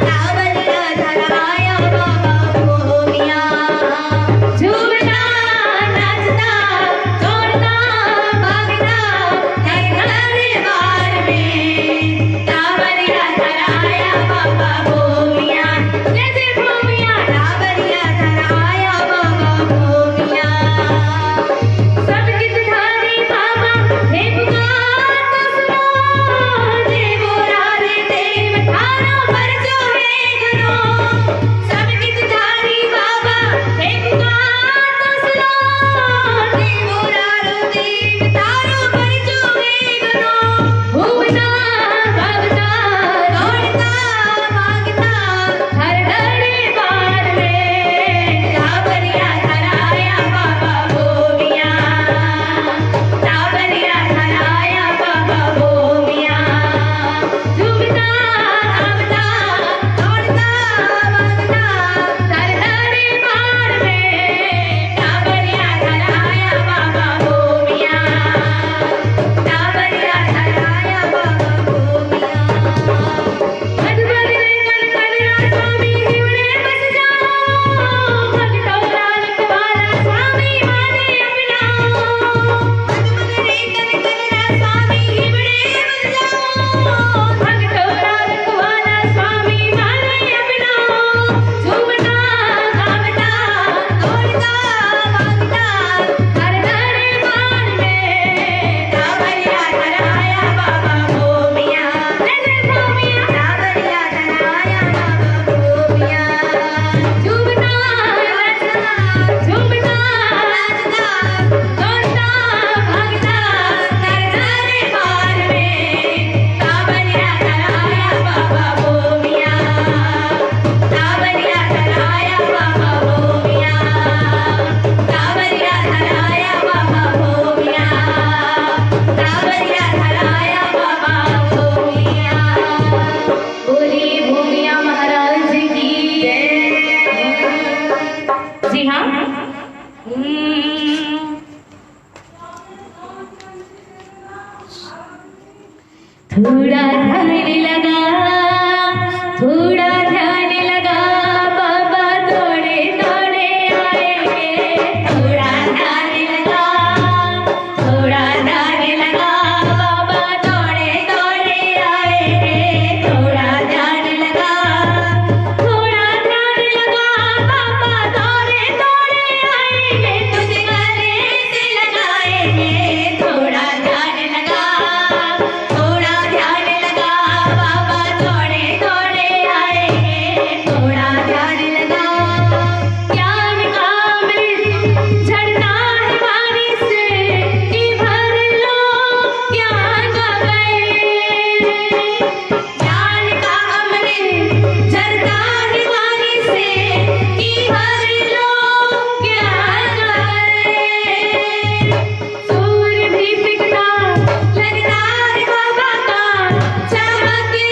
ताबरिया थराया बाबा भोमिया। झूमता नाचता दौड़ता भागता है दरबार में, थोड़ा ध्यान लगा, थोड़ा ध्यान लगा, बाबा दौड़े दौड़े आएंगे। थोड़ा ध्यान लगा, थोड़ा ध्यान लगा, बाबा दौड़े दौड़े आएंगे। थोड़ा ध्यान लगा, थोड़ा ध्यान लगा, बाबा दौड़े दौड़े आएंगे। तुझे गले से लगाएंगे। थोड़ा ध्यान लगा, थोड़ा ध्यान लगा, बाबा दौड़े दौड़े आएंगे। थोड़ा ध्यान लगा, ज्ञान का अमृत झरना है वाणी से, कि भर लो ज्ञान गए। ज्ञान का अमृत झरना है वाणी से, कि भर लो ज्ञान गए। सूर्य भी फिकता लगता है बाबा का, चमकती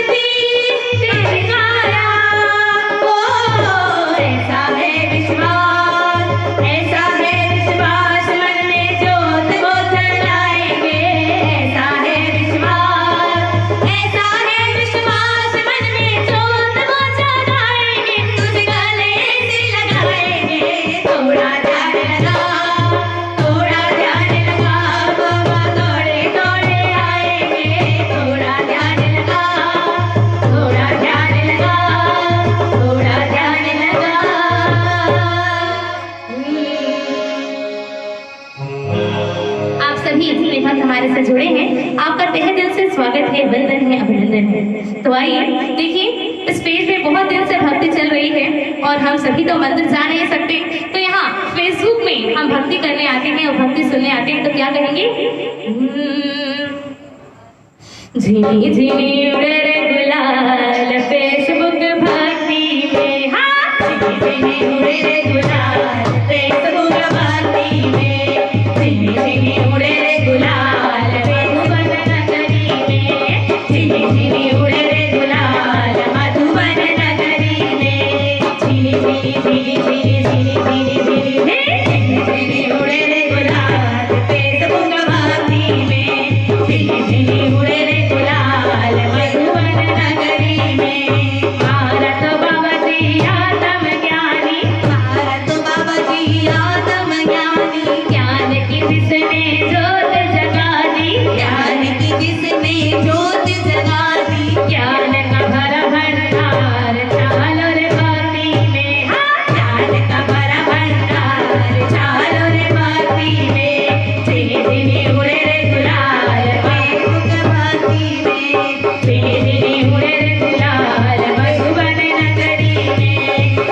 तेरी काया। ओ ऐसा है विश्वास, ऐसा है विश्वास, मन में ज्योत वो जलाएंगे। ऐसा है विश्वास, ऐसा है विश्वास, मन में ज्योत वो जलाएंगे। तुझे गले से लगाएंगे। थोड़ा ध्यान लगा, थोड़ा ध्यान लगा, बाबा दौड़े दौड़े आएंगे। थोड़ा ध्यान लगा, थोड़ा ध्यान लगा, थोड़ा ध्यान लगा। आप सभी इतने भक्त हमारे से जुड़े हैं, आपका तहे दिल से स्वागत है, वंदन है, अभिनंदन है। तो आइए देखिए, इस पेज पे बहुत दिन से भक्ति चल रही है और हम सभी तो मंदिर जा नहीं सकते, तो यहाँ फेसबुक में हम भक्ति करने आते हैं और भक्ति सुनने आते हैं। तो क्या कहेंगे? झिनी झिनी उड़े रे गुलाल फेसबुक भक्ति में। हाँ, झिनी झिनी उड़े रे गुलाल फेसबुक भक्ति में। झिनी झिनी उड़े रे गुलाल मधुबन नगरी में। झिनी झिनी उड़े रे गुलाल मधुबन नगरी में। झिनी झिनी झिनी झिनी झिनी झिनी झिनी झिनी झिनी उड़े रे गुलाल फेसबुक भक्ति में। झिनी झिनी उड़े रे गुलाल मधुबन नगरी में। भारत बाबा जी आत्म ज्ञानी, भारत बाबा जी आत्म ज्ञानी, ज्ञान की जिसने ज्योत जगा दी, ज्ञान की जिसने ज्योत जगा दी। ज्ञान का भरा भंडार चालो रे भक्ति में। हाँ, ज्ञान का भरा भंडार चालो रे भक्ति में। झिनी झिनी उड़े रे गुलाल फेसबुक भक्ति में। झिनी झिनी उड़े रे गुलाल मधुबन नगरी में।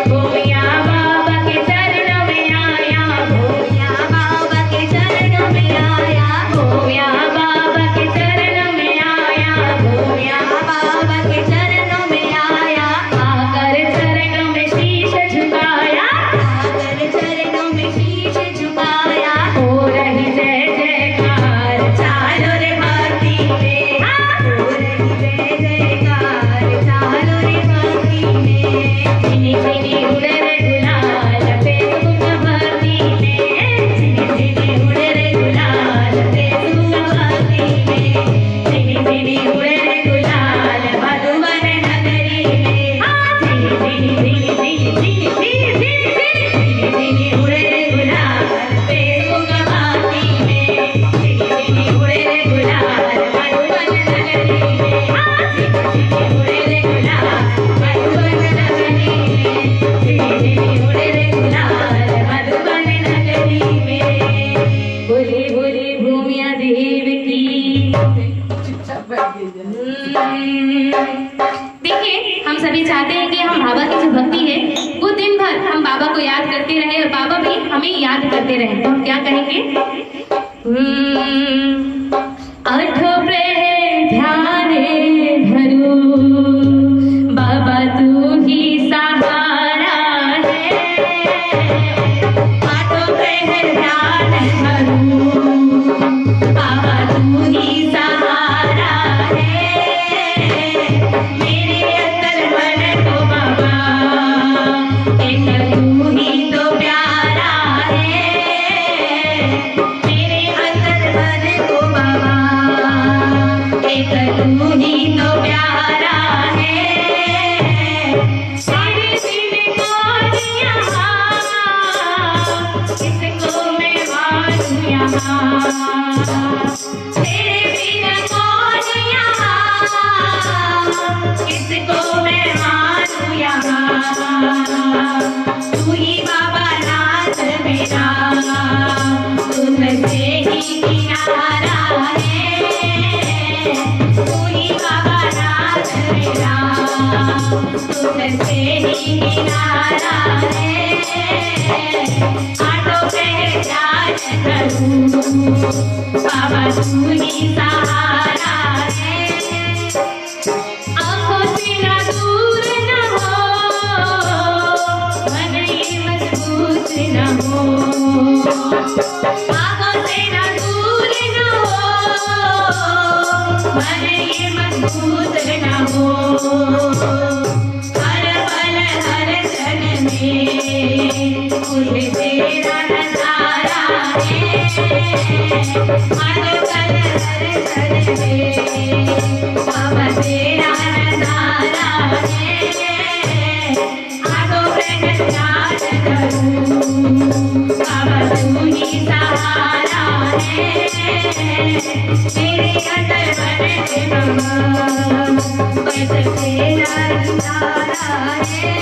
भूमिया बाबा के चरणों में आया, भूमिया बाबा के चरणों में आया, भूमिया बाबा के चरणों में आया, भूमिया बाबा के चरणों में आया। आकर चरणों में शीश झुकाया, आकर चरणों में शीश झुकाया। हो रही जय जयकार चालो रे भक्ति में। हाँ, हो रही जय जयकार चालो रे भक्ति में। झिनी झिनी उड़े रे गुलाल फेसबुक भक्ति में। झिनी झिनी उड़े रे गुलाल फेसबुक भक्ति में। झिनी झिनी उड़े रे गुलाल मधुबन नगरी में। हाँ, झिनी झिनी झिनी झिनी झिनी झिनी झिनी झिनी झिनी उड़े रे गुलाल फेसबुक भक्ति में। झिनी झिनी उड़े रे गुलाल मधुबन नगरी में। हाँ, झिनी झिनी उड़े रे गुलाल मधुबन नगरी में। झिनी झिनी उड़े रे गुलाल मधुबन नगरी में। बोली बोली भूमिया देव की। देखिए, हम सभी चाहते हैं कि हम बाबा की जो भक्ति है वो दिन भर हम बाबा को याद करते रहे और बाबा भी हमें याद करते रहे। तो हम क्या कहेंगे? आठों प्रहर ध्यान धरो, बाबा तू ही सहारा है। आठों प्रहर ध्यान धरो, बाबा तू ही सहारा है। मेरे अंतर मन को बाबा एक तू ही तो प्यारा है। मेरे अंतर यहाँ, तेरे बिना कौन यहाँ, किसको मैं मानूं यहाँ। तू ही बाबा नाथ मेरा, तुझसे ही किनारा है। तू ही बाबा नाथ मेरा, तुझसे ही किनारा है। आठों पहचान करूं, बाबा तू ही सहारा है। आँखों से ना दूर न हो, मन ये मजबूत न हो। आँखों से ना दूर न हो, मन ये मजबूत न हो। हर पल हर क्षण में मुझे तेरा नजारा है। हर पल हर क्षण में बाबा तेरा नजारा है। आठों पहचान करूं, बाबा तू ही सहारा है। मेरे अंदर मन के बाबा बस तेरा इशारा है।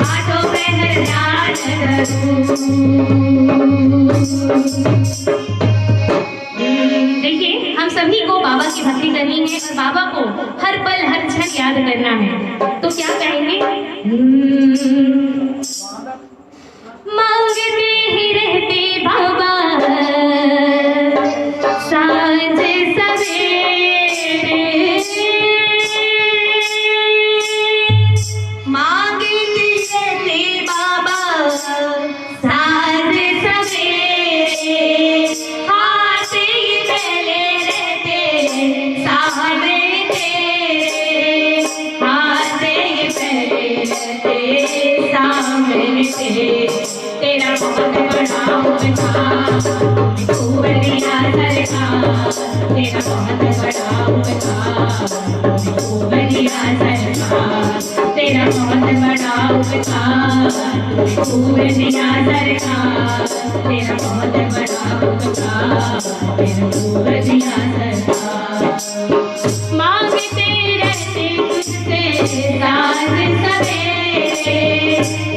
आठों पहचान करूं। देखिए, हम सभी को बाबा की भक्ति करनी है और बाबा को हर पल हर क्षण याद करना है। तो क्या कहेंगे? मांगते ही रहते बाबा सांझ सवेरे, मांगते रहते बाबा सांझ सवेरे। हाथ ही पहले रहते सामने तेरे, हाथ ही पहले रहते सामने तेरे। तेरा बहुत बड़ा उपकार, तू बलिया सरकार। तेरा बहुत बड़ा उपकार, तू बलिया सरकार। तेरा बहुत बड़ा उपकार, तू बलिया सरकार। तेरा बहुत बड़ा उपकार, तू बलिया सरकार। मांगते रहते तुझसे साँझ सवेरे,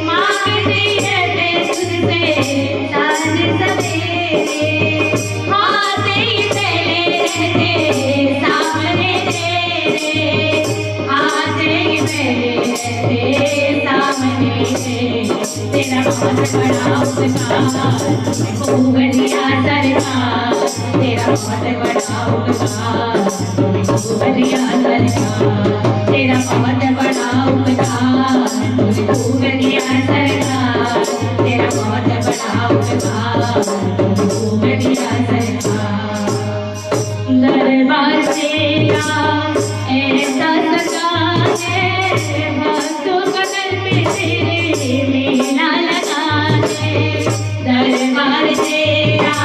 मांगते रहते तुझसे साँझ सवेरे। हाथ ही पहले रहते सामने तेरे, हाथ ही पहले रहते सामने तेरे। तेरा बहुत बड़ा उपकार, तू बलिया सरकार। तेरा बहुत बड़ा उपकार, तू बलिया सरकार। तेरा बहुत बड़ा उपकार, तू बलिया सरकार। तेरा बहुत बड़ा उपकार, तू बलिया सरकार। दरबार तेरा ऐसा सजा है, भक्तों का दर पे तेरे मेला लगा है। दरबार तेरा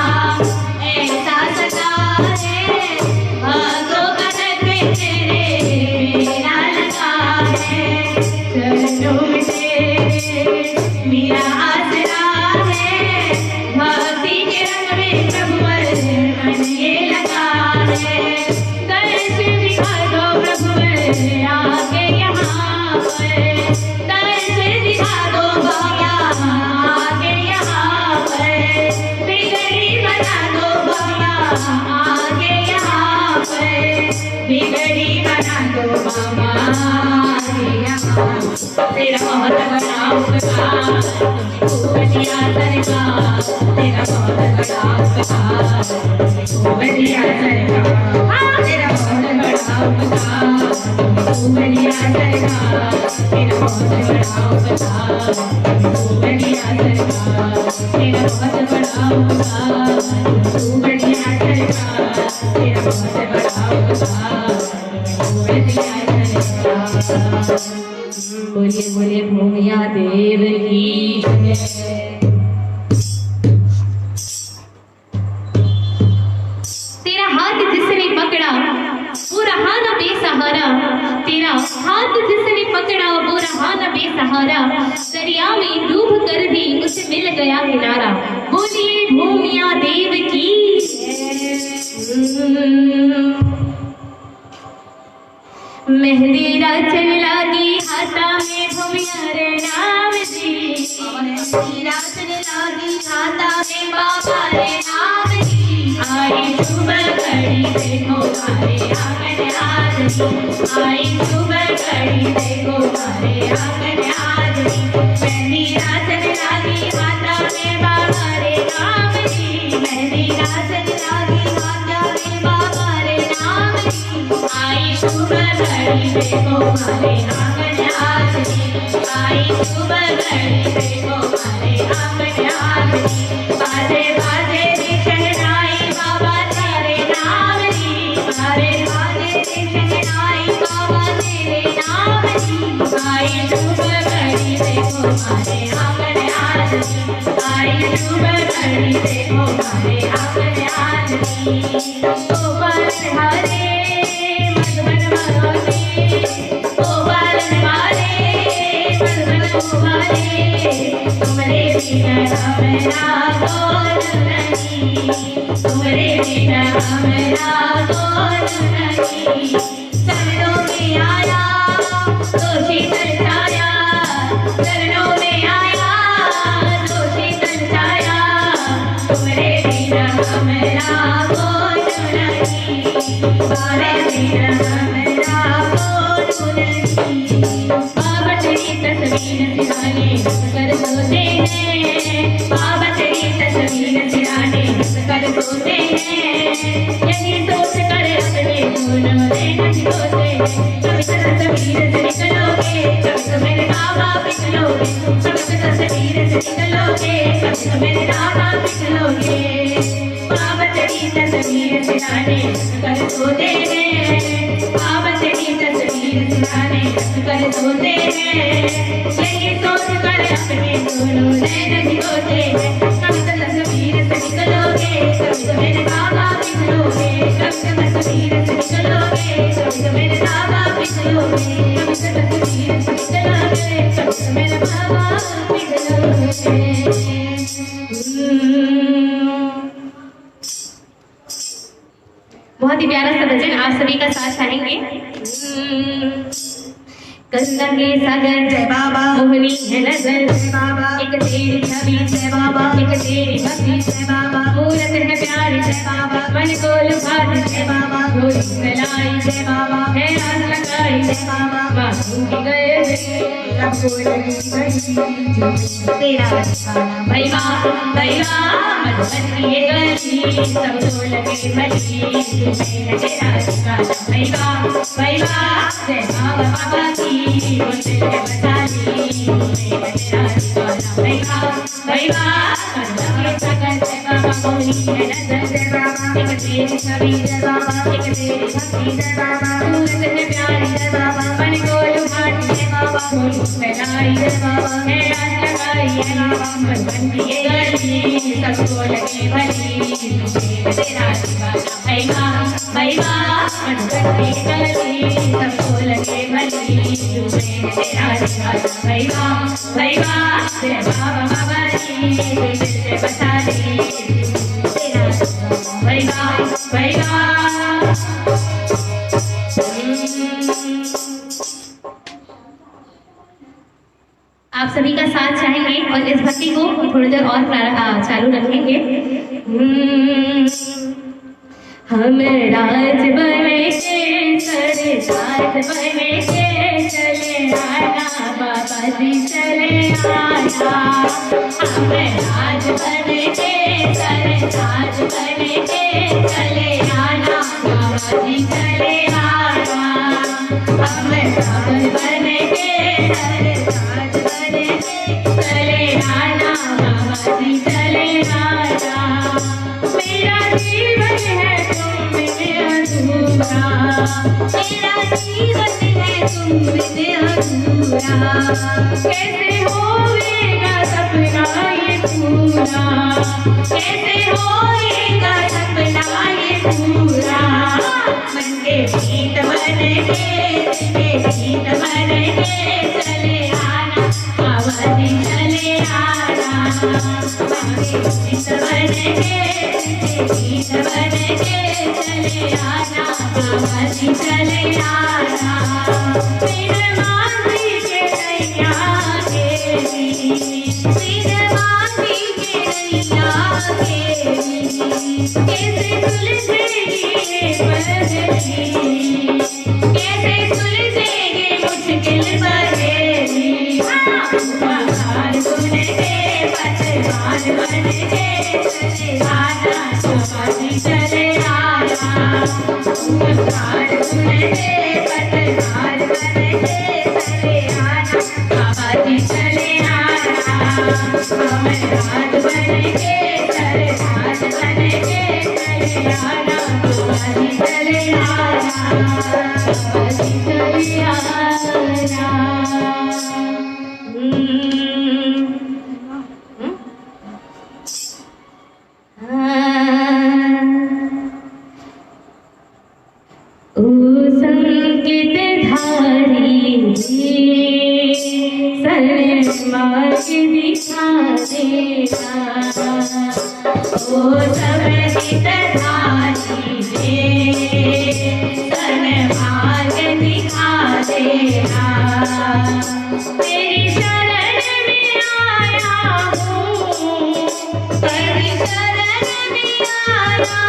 ऐसा सजा है, भक्तों का दर पे तेरे मेला लगा है। चरणों में तेरे मेरा आसरा है, भक्ति के रंग में प्रभुवर मन ये लगा है। दर्श दिखा दो प्रभुवर आके यहाँ पर, दर्श दिखा दो भैया आके यहाँ पर। बिगड़ी बना दो भैया आके यहाँ पर, बिगड़ी बना दो बाबा आके यहाँ। तेरा बहुत बड़ा उपकार, तू बलिया सरकार। तेरा बहुत बड़ा उपकार, तू बलिया सरकार। तेरा बहुत बड़ा उपकार, तू बलिया सरकार। तेरा बहुत बड़ा उपकार, तू बलिया सरकार। तेरा बहुत बड़ा उपकार, तू बलिया सरकार। तेरा बहुत बड़ा उपकार, तू बलिया सरकार। बोलिए बोलिए भूमिया देव की जय। तेरा हाथ जिसने पकड़ा वो रहा न बेसहारा, तेरा हाथ जिसने पकड़ा वो रहा न बेसहारा। दरिया में डूब कर भी उसे मिल गया किनारा। बोलिए भूमिया देव मेहंदी रचन लागी हाथा में भूमिया रे नाम जी। मेहंदी रचन लागी हाथा में बाबा रे नाम जी। आई सुबह घड़ी देखो मारे आंगन हाजरी, आई सुबह घड़ी देखो मारे आंगन हाजरी। मेहंदी रचन लागी हाथा में बाबा रे नाम जी, मेहंदी रचन लागी हाथा में बाबा रे नाम जी। आई सुबह घड़ी देखो मारे आंगन हाजरी, आई सुबह घड़ी देखो मारे आंगन हाजरी। बाजे बाजे रे शहनाई बाबा तेरे नाम जी, बाजे बाजे रे शहनाई बाबा तेरे नाम जी। आई सुबह घड़ी देखो मारे आंगन हाजरी, आई सुबह घड़ी देखो मारे आंगन हाजरी। गोपाल हरे मधुबन मारे, गोपाल हरे मधुबन मारे। तुम्हारे बिना हमारा कौन नहीं, तुम्हारे बिना हमारा कौन नहीं। चरणों में आया तो शीतल छाया, चरणों में आया तो शीतल छाया। तुम्हारे बिना हमारा कौन नहीं, तुम्हारे बिना हमारा कौन नहीं। बाबा तेरी तस्वीर सिराने कर सोते हैं, बाबा तेरी तस्वीर सिराने कर सोते हैं। यही सोच कर अपने गुणों में नहीं सोते, कभी तो तस्वीर से निकलोगे, कभी तो मेरे बाबा पिघलोगे, कभी तो तस्वीर से निकलोगे, कभी तो मेरे बाबा पिघलोगे। बाबा तेरी तस्वीर सिराने कर सोते हैं, बाबा तेरी तस्वीर सिराने कर सोते हैं। यही सोच कर अपने गुणों में नहीं सोते, कभी तो तस्वीर से निकलोगे, कभी तो मेरे बाबा पिघलोगे, कभी तो तस्वीर से निकलोगे, कभी तो मेरे बाबा पिघलोगे, कभी तो तस्वीर से निकलोगे, कभी तो मेरे बाबा पिघलोगे। बहुत ही प्यारा सा भजन आप सभी का साथ चाहेंगे। गंगा के सागर जय बाबा, मोहनी है नजर जय बाबा, एक तेरी छवि जय बाबा, एक तेरी भक्ति जय बाबा, मूरत है प्यारी जय बाबा, मन को लुभाती जय बाबा, गोरी मिलाई जय बाबा, है रात लगाई जय बाबा, मासूम की गए सबको लगी बड़ी तेरा ठिकाना भैया भैया मधुबन की ये गली सबको लगे भली, तुम्हें है तेरा ठिकाना। भैया भैया जय बाबा बाबा की मुझे बता दी, तुम्हें है तेरा ठिकाना। भैया भैया मधुबन के सागर जय बाबा, मोहनी है नजर जय बाबा, एक तेरी छवि जय बाबा, एक तेरी भक्ति जय बाबा, मूरत है प्यारी जय बाबा, मन को लुभाती जय बाबा, गोरी मिलाई जय बाबा, है रात लगाई है बाबा, मधुबन की ये गली सबको लगे भली, तुम्हें है तेरा ठिकाना। भैया भैया मधुबन की ये गली सबको लगे भली, तुम्हें है तेरा ठिकाना। भैया भैया जय बाबा बाबा जी, दिल से बता दी तेरा ठिकाना। भैया भैया आप सभी का साथ चाहेंगे और इस भक्ति को थोड़ी देर और चालू रखेंगे। हम राज बने के सरदार बने के चले आना बाबा जी चले आना। हम राज बने के सरदार बने के चले आना बाबा जी चले आना। हम राज बने के सरदार बने के चले आना बाबा जी चले आना। मेरा जीवन है तुम बिन अधूरा, मेरा जीवन है तुम बिन अधूरा। कैसे होएगा सपना ये पूरा, कैसे होएगा सपना ये पूरा। मन के गीत बन के गीत बन के चले आना बाबा जी चले आना। मन के गीत बन के गीत बन के चले आना बाबा जी चले आना। बन के चले आना तुम्हारी चले आना तुम्हारी चले आना। ओ संगीत धारी सनमार्ग दिखा देना, ओ संगीत धारी सनमार्ग दिखा देना। तेरी शरण में आया हूँ, तेरी शरण में आया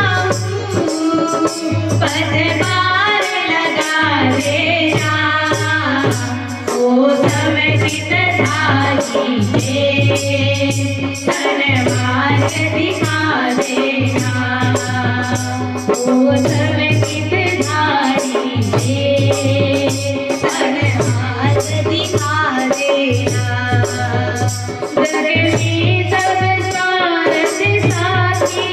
हूँ, पद पार लगा देना। ओ संगीत धारी सनमार्ग दिखा देना, ओ संगीत धारी सनमार्ग दिखा देना। जग में सब स्वार्थ साथी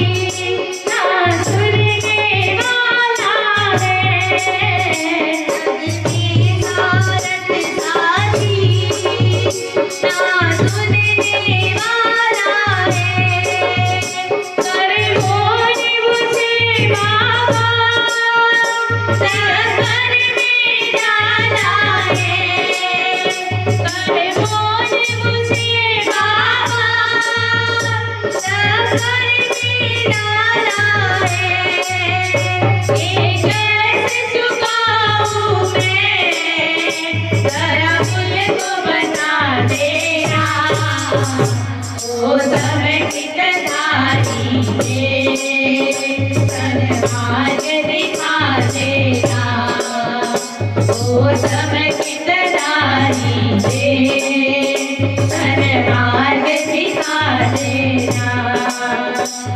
ना सुनने वाला है, जग में स्वार्थ साथी ना सुनने वाला है। कर मोर मुझे बाबा सफर में जाना है, कर मोर मुझे बाबा सफर में जाना है। एक कैसे चुकाऊं मैं, जरा मुझको बता देना। ओ संगीत धारी सनमार्ग दिखा देना, ओ संगीत धारी सनमार्ग दिखा देना,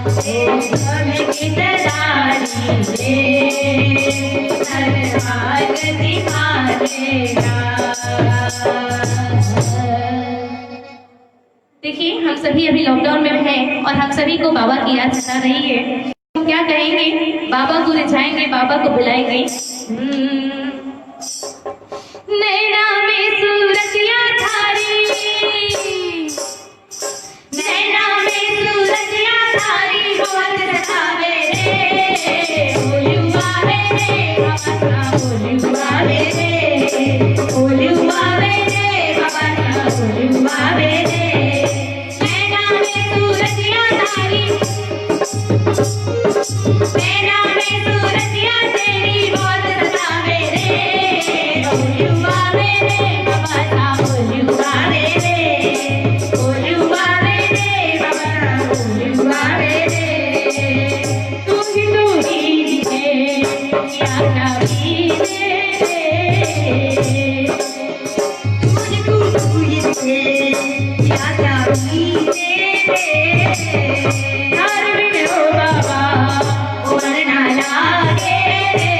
ओ संगीत धारी सनमार्ग दिखा देना। देखिए हम सभी अभी लॉकडाउन में हैं और हम सभी को बाबा की याद सता रही है। हम क्या कहेंगे, बाबा को रिझाएंगे, बाबा को बुलाएंगे। नैना में सूरतिया धारी, नैना में सूरतिया धारी बहुत सतावे रे, ओलुआ वे रे बाबा ओलुआ वे रे, ओलुआ वे रे बाबा ओलुआ वे रे। नैना में सूरतिया धारी, नैना में सूरतिया तेरी बहुत सतावे रे, ओलुआ वे रे बाबा ओलुआ वे रे, ओलुआ वे रे बाबा ओलुआ वे रे। तू ही है या कभी रे, मुझको तू ही है या कभी रे। हर बिन हो बाबा और ना लागे रे,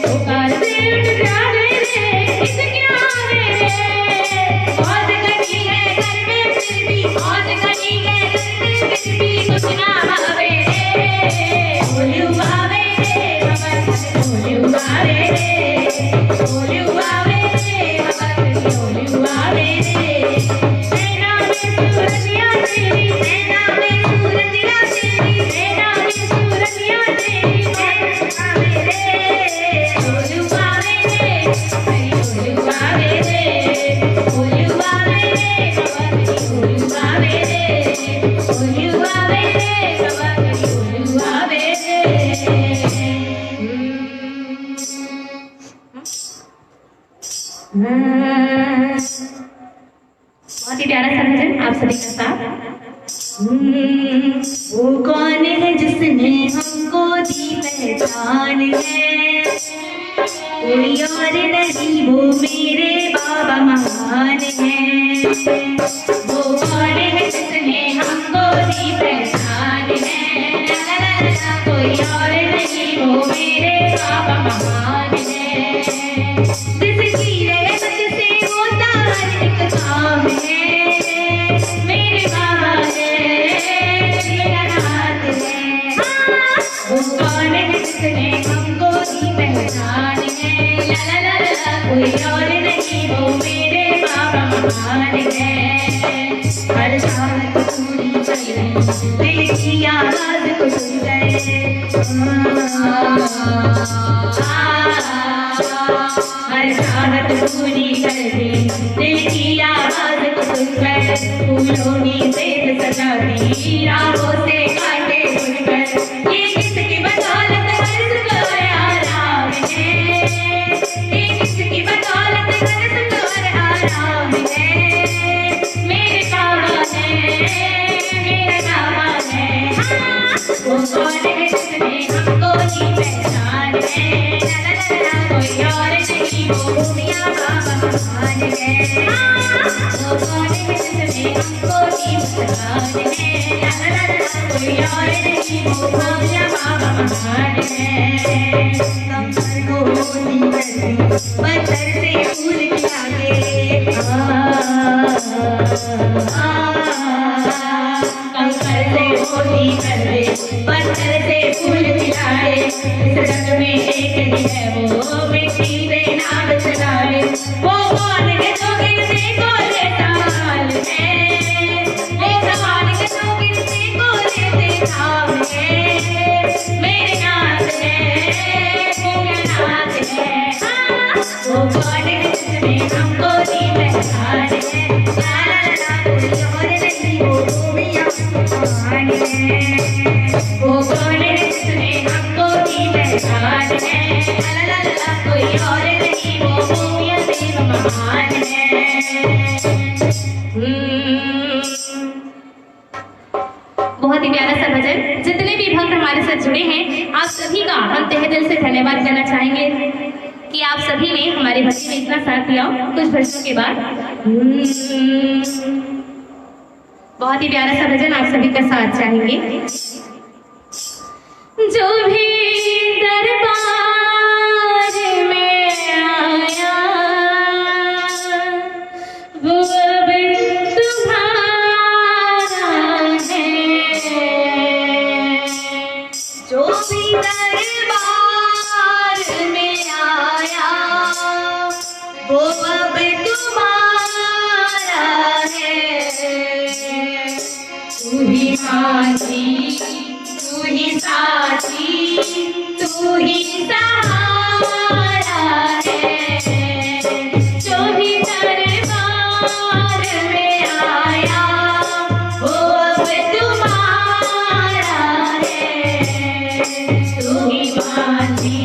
पुकार से उठ जावे रे, इस क्या रे। मौज घटी है घर में फिर भी, मौज घटी है घर में फिर भी कुछ ना भावे रे, ओलुआ वे रे बाबा ओलुआ वे रे, ओलुआ वे रे बाबा ओलुआ वे रे। नैना में सूरतिया तेरी, नैना में सूरतिया तेरी, नैना में सूरतिया तेरी नैना वे रे, ओलुआ वे रे ओलुआ वे रे, ओलुआ वे रे बाबा ओलुआ वे रे, ओलुआ वे रे बाबा ओलुआ वे रे। बहुत ही प्यारा सा भजन आप सभी के साथ। वो कौन है जिसने हमको दी पहचान है, कोई और नहीं वो मेरे बाबा महान है। वो कौन है जिसने हमको दी पहचान है, कोई और नहीं वो मेरे बाबा महान है। जिसकी रहमत से होता हर एक काम है, मेरे बाबा है। दिल की आवाज को सुनकर हर चाहत पूरी कर दे दिल की आवाज को सुनकर फूलों की सेज सजाती राहों से कांटे बुनकर ये किसकी बदौलत हर्ष और आराम है ये किसकी बदौलत हर्ष और आराम है मेरे काबा है मेरा काबा है वो कौन है जिसने हमको दी पहचान है ला ला ला कोई और नहीं वो मियां बाबा महान है वो कौन है जिसने हमको दी पहचान है ला ला ला कोई और नहीं वो मियां बाबा महान है कमर को होती करती पत्थर से फूल खिलाके कंकर से होती करते पत्थर से फूल खिलाए इस जग में एक ही है वो मिट्टी से नाम चलाए वो कौन है जो गिरने को लेता हाल है वो सवाल के जो गिरने को लेते नाम है मेरे नाथ है मेरा नाथ है वो कौन है जिसने हमको दी पहचान है ला ला ला कोई और नहीं वो मियां महान है वो कौन है जिसने हमको दी पहचान है ला ला ला कोई और नहीं वो मियां देव महान है बहुत ही प्यारा सा भजन। जितने भी भक्त हमारे साथ जुड़े हैं आप सभी का हम तहे दिल से धन्यवाद करना चाहेंगे कि आप सभी ने हमारे भक्ति में इतना साथ दिया कुछ भजनों के बाद। बहुत ही प्यारा सा भजन आप सभी का साथ चाहेंगे। जो भी दरबार में आया वो अब तुम्हारा है जो भी दरबार में आया वो अब तुम्हारा है तू ही माझी तू ही साथी तू ही सहारा है जो भी दरबार में आया वो अब तुम्हारा है तू ही माझी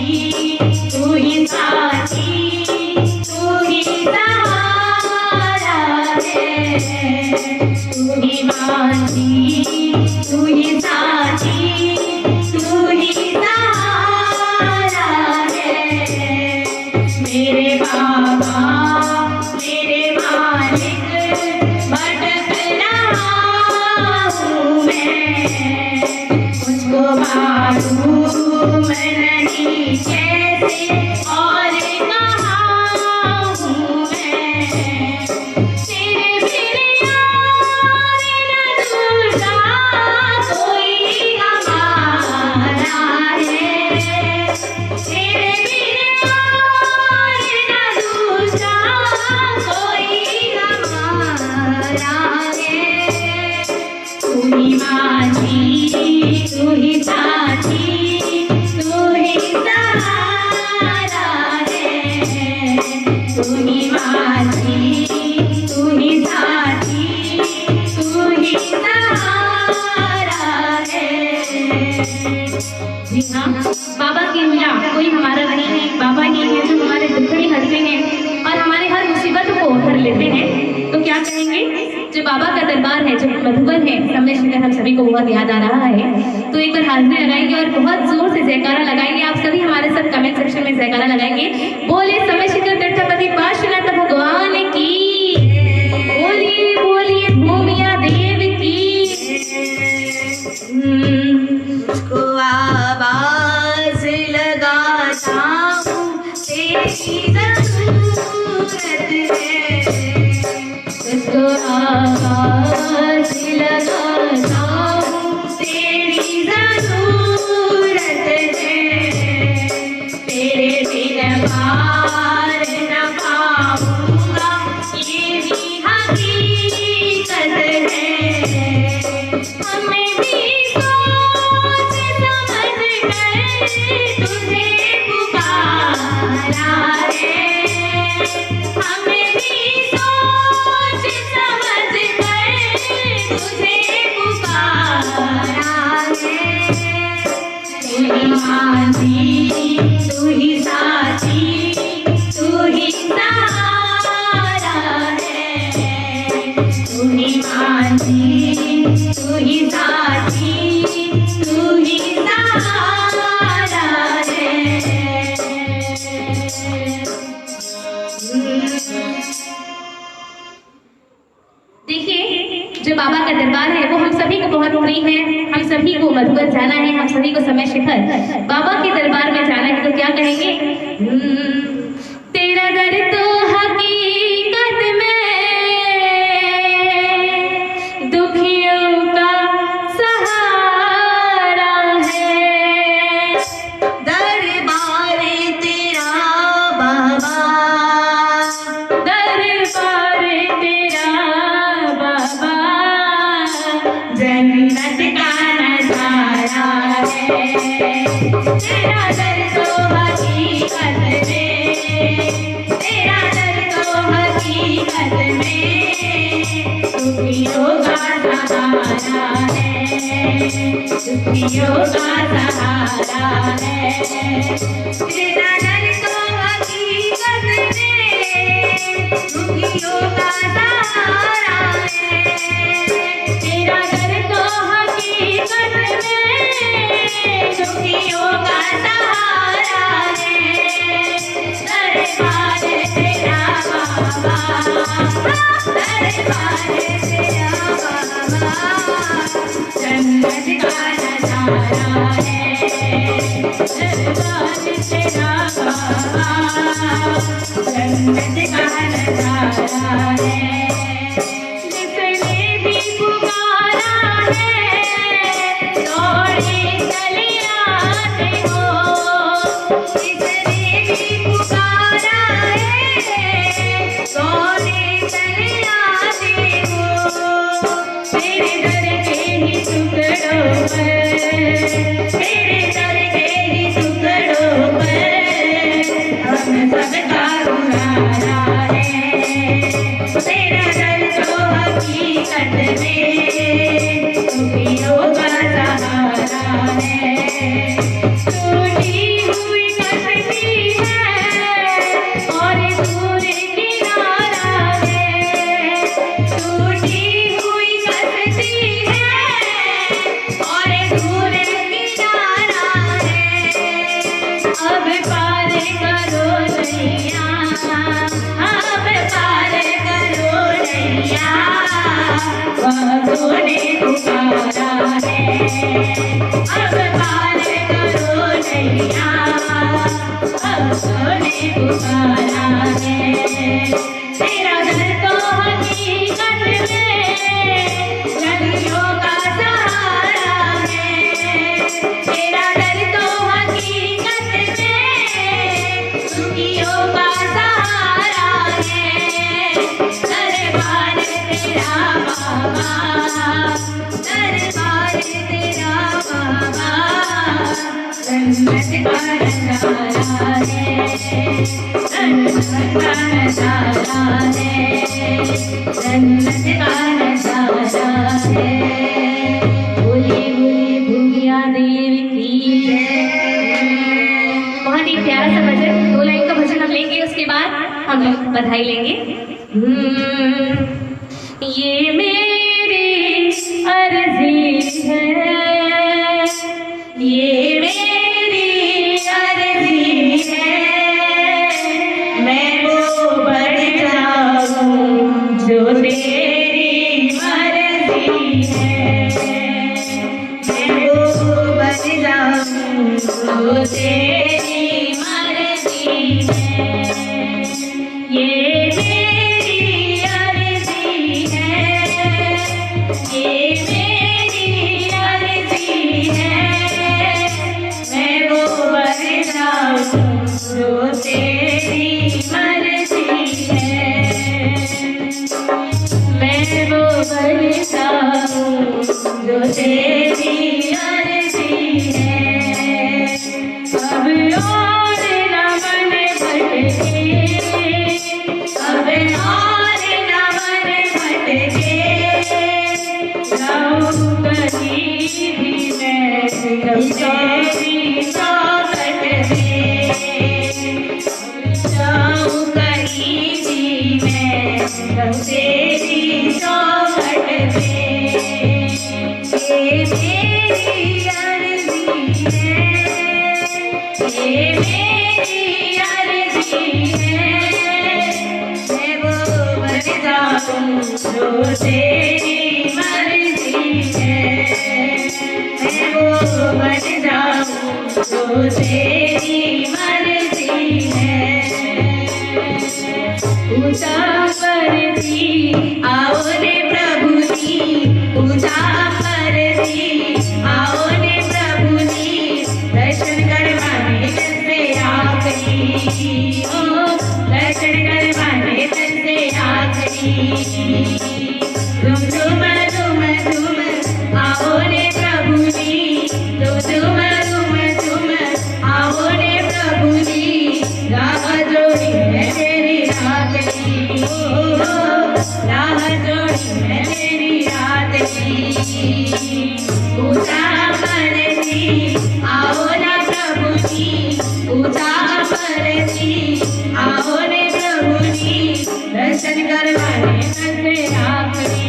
तू ही साथी तू ही सहारा है तू ही माझी तू ही साथी तू ही सहारा है मेरे बाबा मेरे मालिक भटक रहा हूँ मैं मुझको मालूम नहीं कैसे और कहाँ हूँ मैं तेरे बिन यार न दूसरा कोई हमारा है तेरे बिन यार न दूसरा कोई हमारा है तू ही माझी तू ही साथी तू ही सहारा है तू ही माझी तू ही साथी तू ही सहारा है। जी हाँ, बाबा के बिना कोई हमारा नहीं है। बाबा ही है जो हमारे दुखड़ी हरते हैं और हमारे हर मुसीबत को हर लेते हैं। तो क्या कहेंगे, जो बाबा का दरबार है, जो मधुबन है, समय शिकर हम सभी को बहुत याद आ रहा है। तो एक बार हाजिरी लगाएंगे और बहुत जोर से जयकारा लगाएंगे। आप सभी हमारे साथ कमेंट सेक्शन में जयकारा लगाएंगे। बोले समय शिकर दत्तापति पार्श्वनाथ भगवान की, बोलिए बोलिए भूमिया देव की। मुझको आवाज लगाता हूँ तेरी जरूरत है मुझको आवाज लगाता हूँ तेरी जरूरत है तेरे बिन पार न पाऊंगा ये भी हकीकत है हमें भी मांझी तू ही साथी तू ही सहारा है, तू ही मांझी तू ही साथी तू ही सहारा है। देखिए, जो बाबा का दरबार है वो हम सभी को बहुत प्रिय है। हम सभी को मधुबन जाना है, हम सभी को समय शिखर बाबा के दरबार में जाना है। तो क्या कहेंगे? तेरा दर तो हकीकत में दुखियों का सहारा है। दरबार तेरा बाबा, दरबार तेरा बाबा जन्नत का नजारा है। तेरा दर तो हकीकत में, तेरा दर तो हकीकत में दुखियों का सहारा है, दुखियों का सहारा है। तेरा दर तो हकीकत में दुखियों का सहारा है, तेरा दर तो हकीकत में दुखियों का सहारा है। दरबार तेरा बाबा, दरबार तेरा बाबा जन्नत का नजारा है। दरबार तेरा बाबा जन्नत का नजारा है। जिसने भी पुकारा है दौड़े चले आते हो, जिसने भी पुकारा है दौड़े चले आते हो। तेरे दर के ही टुकड़ों पर, तेरे दर के ही टुकड़ों पर हम सबका गुजारा है। तेरा दर तो हकीकत में दुखियों का सहारा है। टूटी हुई कश्ती है और दूर किनारा है, टूटी हुई कश्ती है और दूर किनारा है। अब पार करो नैया, अब पार करो नैया, बाबू ने पुकारा है। अब पार करो नैया, बाबू ने पुकारा है। तेरा दर तो हकीकत में नदियों का सहारा है, तेरा दर तो हकीकत में दुखियों का सहारा है। दरबार तेरा बाबा, दरबार तेरा बाबा जन्नत का नजारा है, जन्नत का नजारा है, जन्नत का नजारा है। बोले बोले भूमिया देवी की जय। बहुत ही प्यारा सा भजन, 2 लाइन का भजन हम लेंगे, उसके बाद हम लोग बधाई लेंगे। ये मेरी अर्जी है, ये मेरी अर्जी है, मैं वो बढ़ जाऊं जो तेरी मर्जी है, मैं वो बढ़ जाऊं जो तेरी मर्जी है। ये मेरी अर्जी है, ये मेरी अर्जी है, मैं वो बढ़ जाऊं जो तेरी मर्जी है, मैं वो बढ़ जाऊं जो तेरी अर्जी है। अब और न मन भटके, अब और न मन भटके, जाऊं कहीं भी मैं तेरी तेरी मर्जी है पूजा करती आओ ने प्रभु जी पूजा करती आओ ने प्रभु जी दर्शन करवाने से आखरी ओ दर्शन करवाने से आखरी तुम तुम तुम तुम आओ ने प्रभु जी तुम आओ ने प्रभु जी राह जोड़ी है तेरी रात की राह जोड़ी है तेरी रात की पूजा करती आओ ना प्रभु जी पूजा करती आओ ने प्रभु जी दर्शन करवाने से आखरी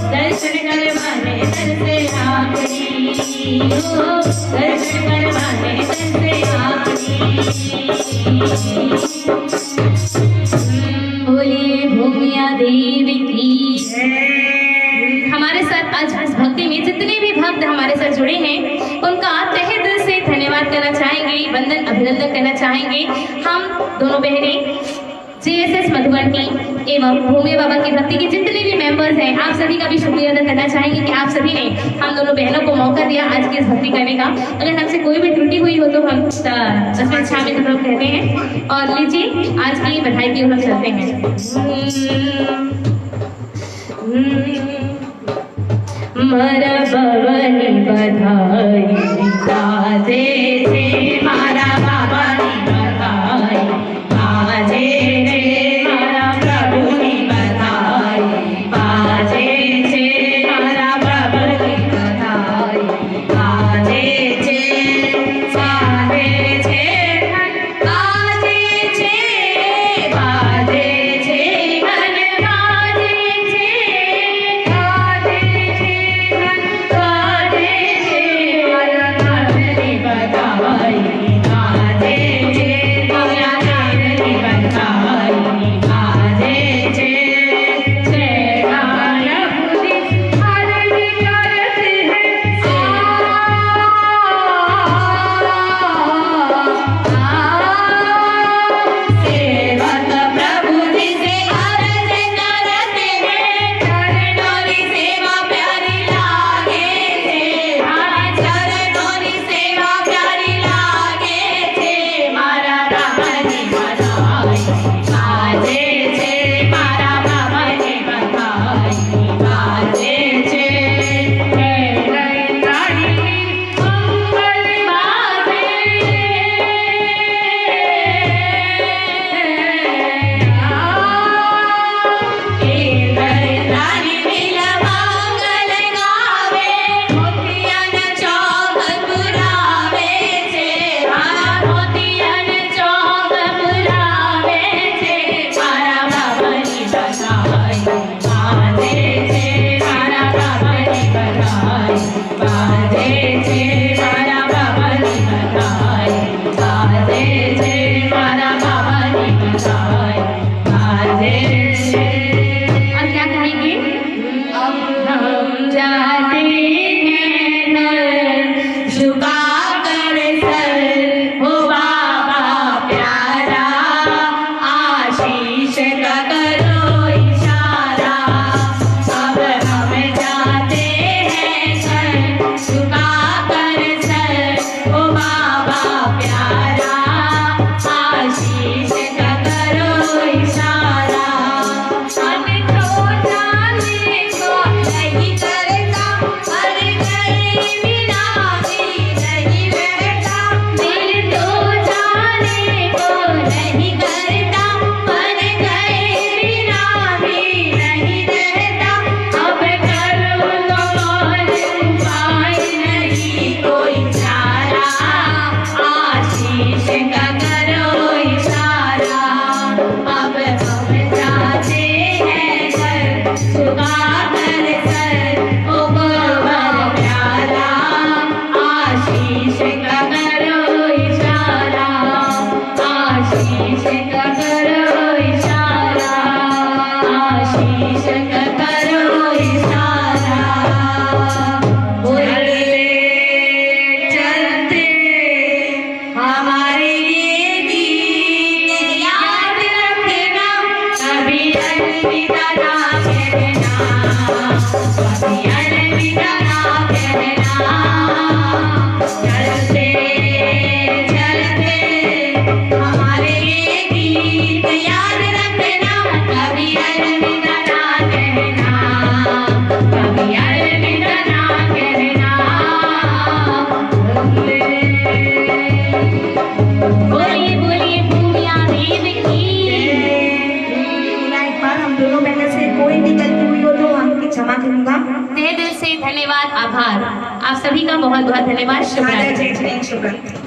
दर्शन करवाने से आखरी दर्शन करवाने से आखरी बोलिए भूमिया देवी की हमारे साथ आज इस भक्ति में जितने भी भक्त हमारे साथ जुड़े हैं उनका तहे दिल से धन्यवाद करना चाहेंगे वंदन अभिनंदन करना चाहेंगे हम दोनों बहनें JSS मधुबन टीम एवं भूमि बाबा की भक्ति के जितने भी मेंबर्स हैं आप सभी का भी शुक्रिया अदा करना चाहेंगे कि आप सभी ने हम दोनों बहनों को मौका दिया आज की इस भक्ति करने का अगर हमसे कोई भी त्रुटि हुई हो तो हम उसमें क्षमा माफी कहते हैं और लीजिए आज की बधाई की ओर हम चलते हैं मरा भवनी बधाई बाजे थे मारा भवनी बधाई बाजे थे मारा प्रभु की बधाई बाजे थे मारा प्रभु की बधाई बाजे थे बाजे थे बाजे थे बाजे थे मन बाजे थे बाजे थे बाजे थे मारा नामनी बधाई बाजे थे मारा नामनी बधाई बाजे थे जय माया बुद्धि हर विकारत है सेवक प्रभु जी से अर्ज करते हैं चरणोरी सेवा प्यारी लागे थे चरणोरी सेवा प्यारी लागे थे मारा भवनी बधाई बाजे थे मारा भवनी बधाई बाजे थे जय जय रानी मंगल रानी नीला मंगल गावे मोतियन चौक पुरावे थे मारा मोतियन चौक पुरावे थे मारा भवनी बधाई बाजे थे मारा भवनी बधाई बाजे थे मारा भवनी बधाई बाजे थे मारा भवनी बधाई बाजे थे और क्या कहेंगे अब हम जाते हैं नर झुका कर सर हो बाबा प्यारा आशीष का करो इशारा अब हम जाते हैं शरण तरह से कोई भी गलती हुई हो तो आपकी क्षमा करूंगा। तहे दिल से धन्यवाद, आभार। आप सभी का बहुत बहुत धन्यवाद। शुभ रात्रि। जय जय शुभ रात्रि।